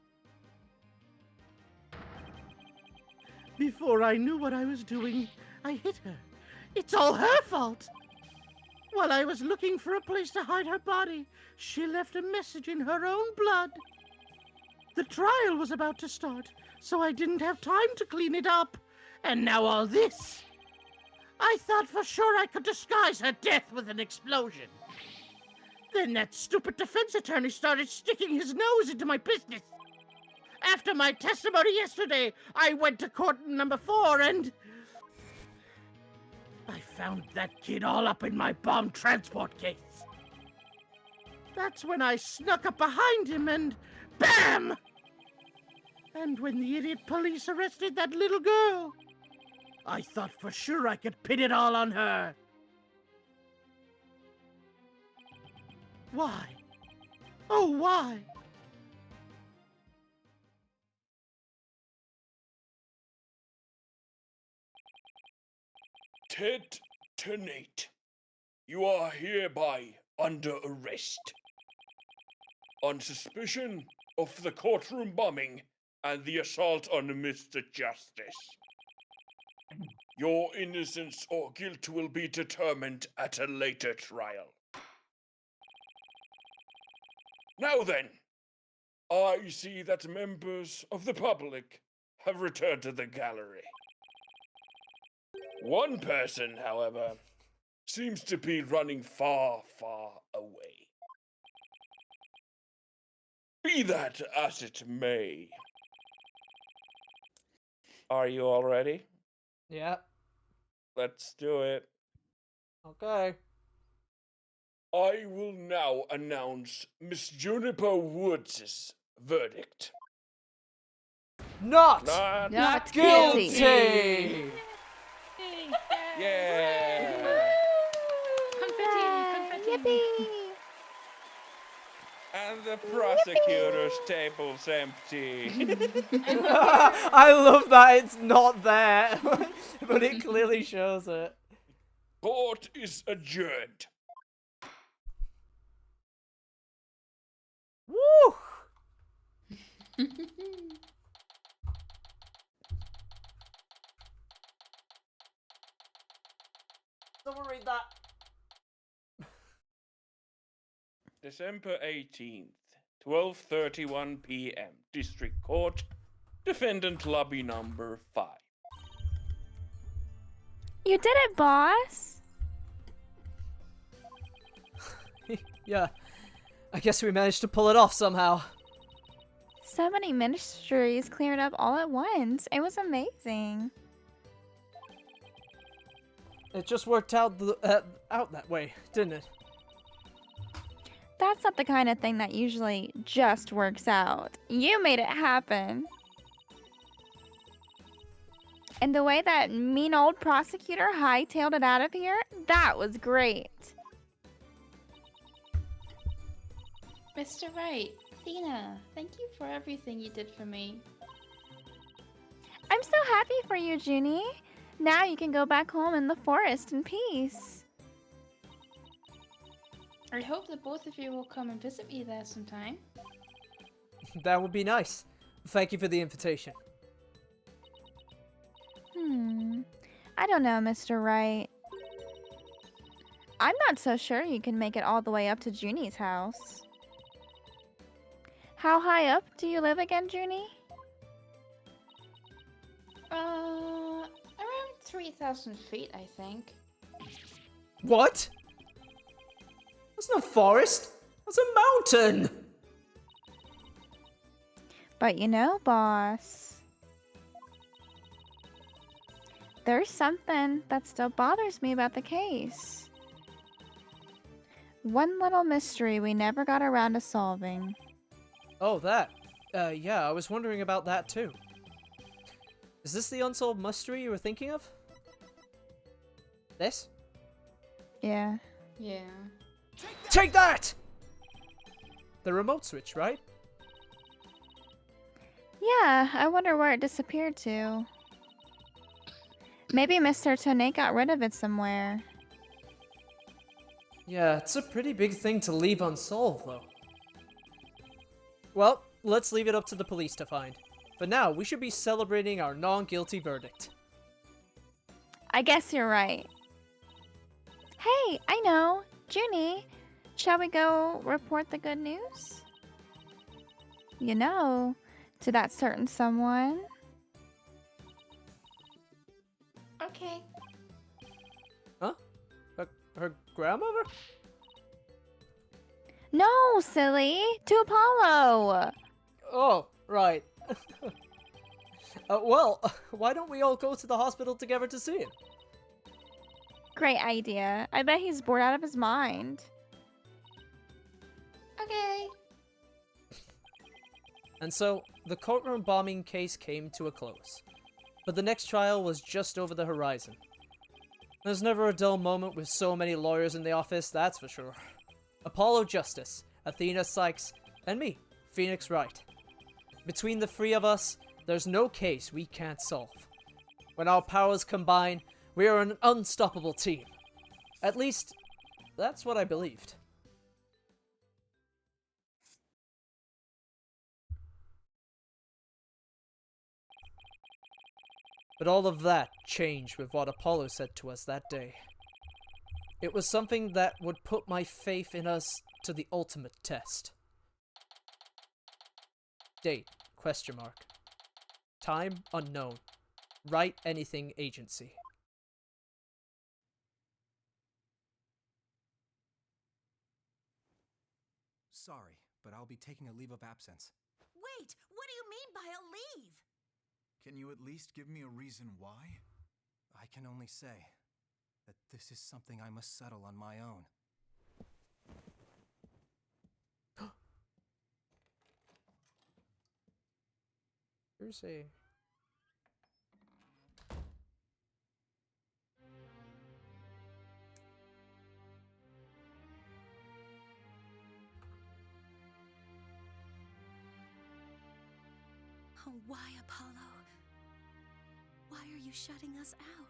Before I knew what I was doing, I hit her. It's all her fault. While I was looking for a place to hide her body, she left a message in her own blood. The trial was about to start, so I didn't have time to clean it up. And now all this. I thought for sure I could disguise her death with an explosion. Then that stupid defense attorney started sticking his nose into my business. After my testimony yesterday, I went to court number 4 and... I found that kid all up in my bomb transport case. That's when I snuck up behind him and... BAM! And when the idiot police arrested that little girl, I thought for sure I could pin it all on her. Why? Oh, why? Nate, you are hereby under arrest on suspicion of the courtroom bombing and the assault on Mr. Justice. Your innocence or guilt will be determined at a later trial. Now then, I see that members of the public have returned to the gallery. One person, however, seems to be running far, far away. Be that as it may. Are you all ready? Yeah. Let's do it. Okay. I will now announce Miss Juniper Woods' verdict. Not Not guilty. guilty. Yeah! Confetti, confetti. Yippee! And the prosecutor's table's empty. I love that it's not there, but it clearly shows it. Court is adjourned. Woo! Someone read that. December 18th, 12:31 p.m. District Court, Defendant Lobby number 5. You did it, boss! Yeah, I guess we managed to pull it off somehow. So many mysteries cleared up all at once. It was amazing. It just worked out out that way, didn't it? That's not the kind of thing that usually just works out. You made it happen. And the way that mean old prosecutor hightailed it out of here, that was great. Mr. Wright, Athena, thank you for everything you did for me. I'm so happy for you, Junie. Now you can go back home in the forest in peace. I hope that both of you will come and visit me there sometime. That would be nice. Thank you for the invitation. I don't know, Mr. Wright. I'm not so sure you can make it all the way up to Junie's house. How high up do you live again, Junie? Around 3,000 feet, I think. What? That's no forest. That's a mountain. But you know, boss, there's something that still bothers me about the case. One little mystery we never got around to solving. Oh, that. Yeah, I was wondering about that too. Is this the unsolved mystery you were thinking of? This? Yeah. Yeah. Take that! The remote switch, right? Yeah, I wonder where it disappeared to. Maybe Mr. Tone got rid of it somewhere. Yeah, it's a pretty big thing to leave unsolved, though. Well, let's leave it up to the police to find. For now, we should be celebrating our non-guilty verdict. I guess you're right. Hey, I know. Junie, shall we go report the good news? You know, to that certain someone. Okay. Huh? Her grandmother? No, silly! To Apollo! Oh, right. Well, why don't we all go to the hospital together to see him? Great idea. I bet he's bored out of his mind. Okay. And so, the courtroom bombing case came to a close. But the next trial was just over the horizon. There's never a dull moment with so many lawyers in the office, that's for sure. Apollo Justice, Athena Sykes, and me, Phoenix Wright. Between the three of us, there's no case we can't solve. When our powers combine, we are an unstoppable team. At least, that's what I believed. But all of that changed with what Apollo said to us that day. It was something that would put my faith in us to the ultimate test. Date, ? Time, unknown. Write anything agency. Sorry, but I'll be taking a leave of absence. Wait, what do you mean by a leave? Can you at least give me a reason why? I can only say that this is something I must settle on my own. Here's a... Oh, why, Apollo? Why are you shutting us out?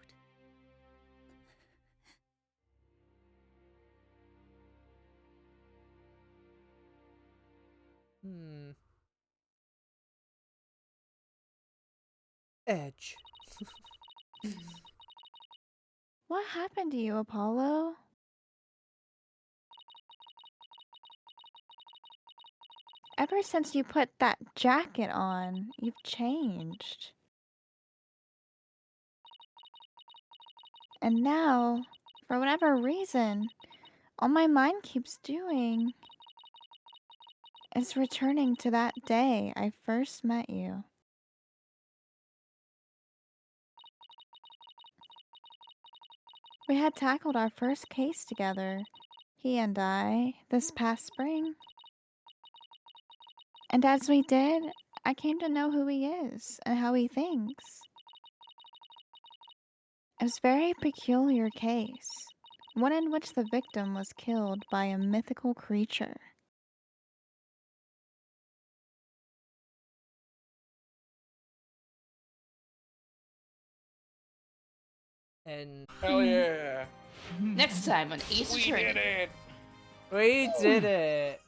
Edge. What happened to you, Apollo? Ever since you put that jacket on, you've changed. And now, for whatever reason, all my mind keeps doing is returning to that day I first met you. We had tackled our first case together, he and I, this past spring. And as we did, I came to know who he is and how he thinks. It was a very peculiar case, one in which the victim was killed by a mythical creature. And Hell yeah! Next time on Ace We Attorney. did it! we did it!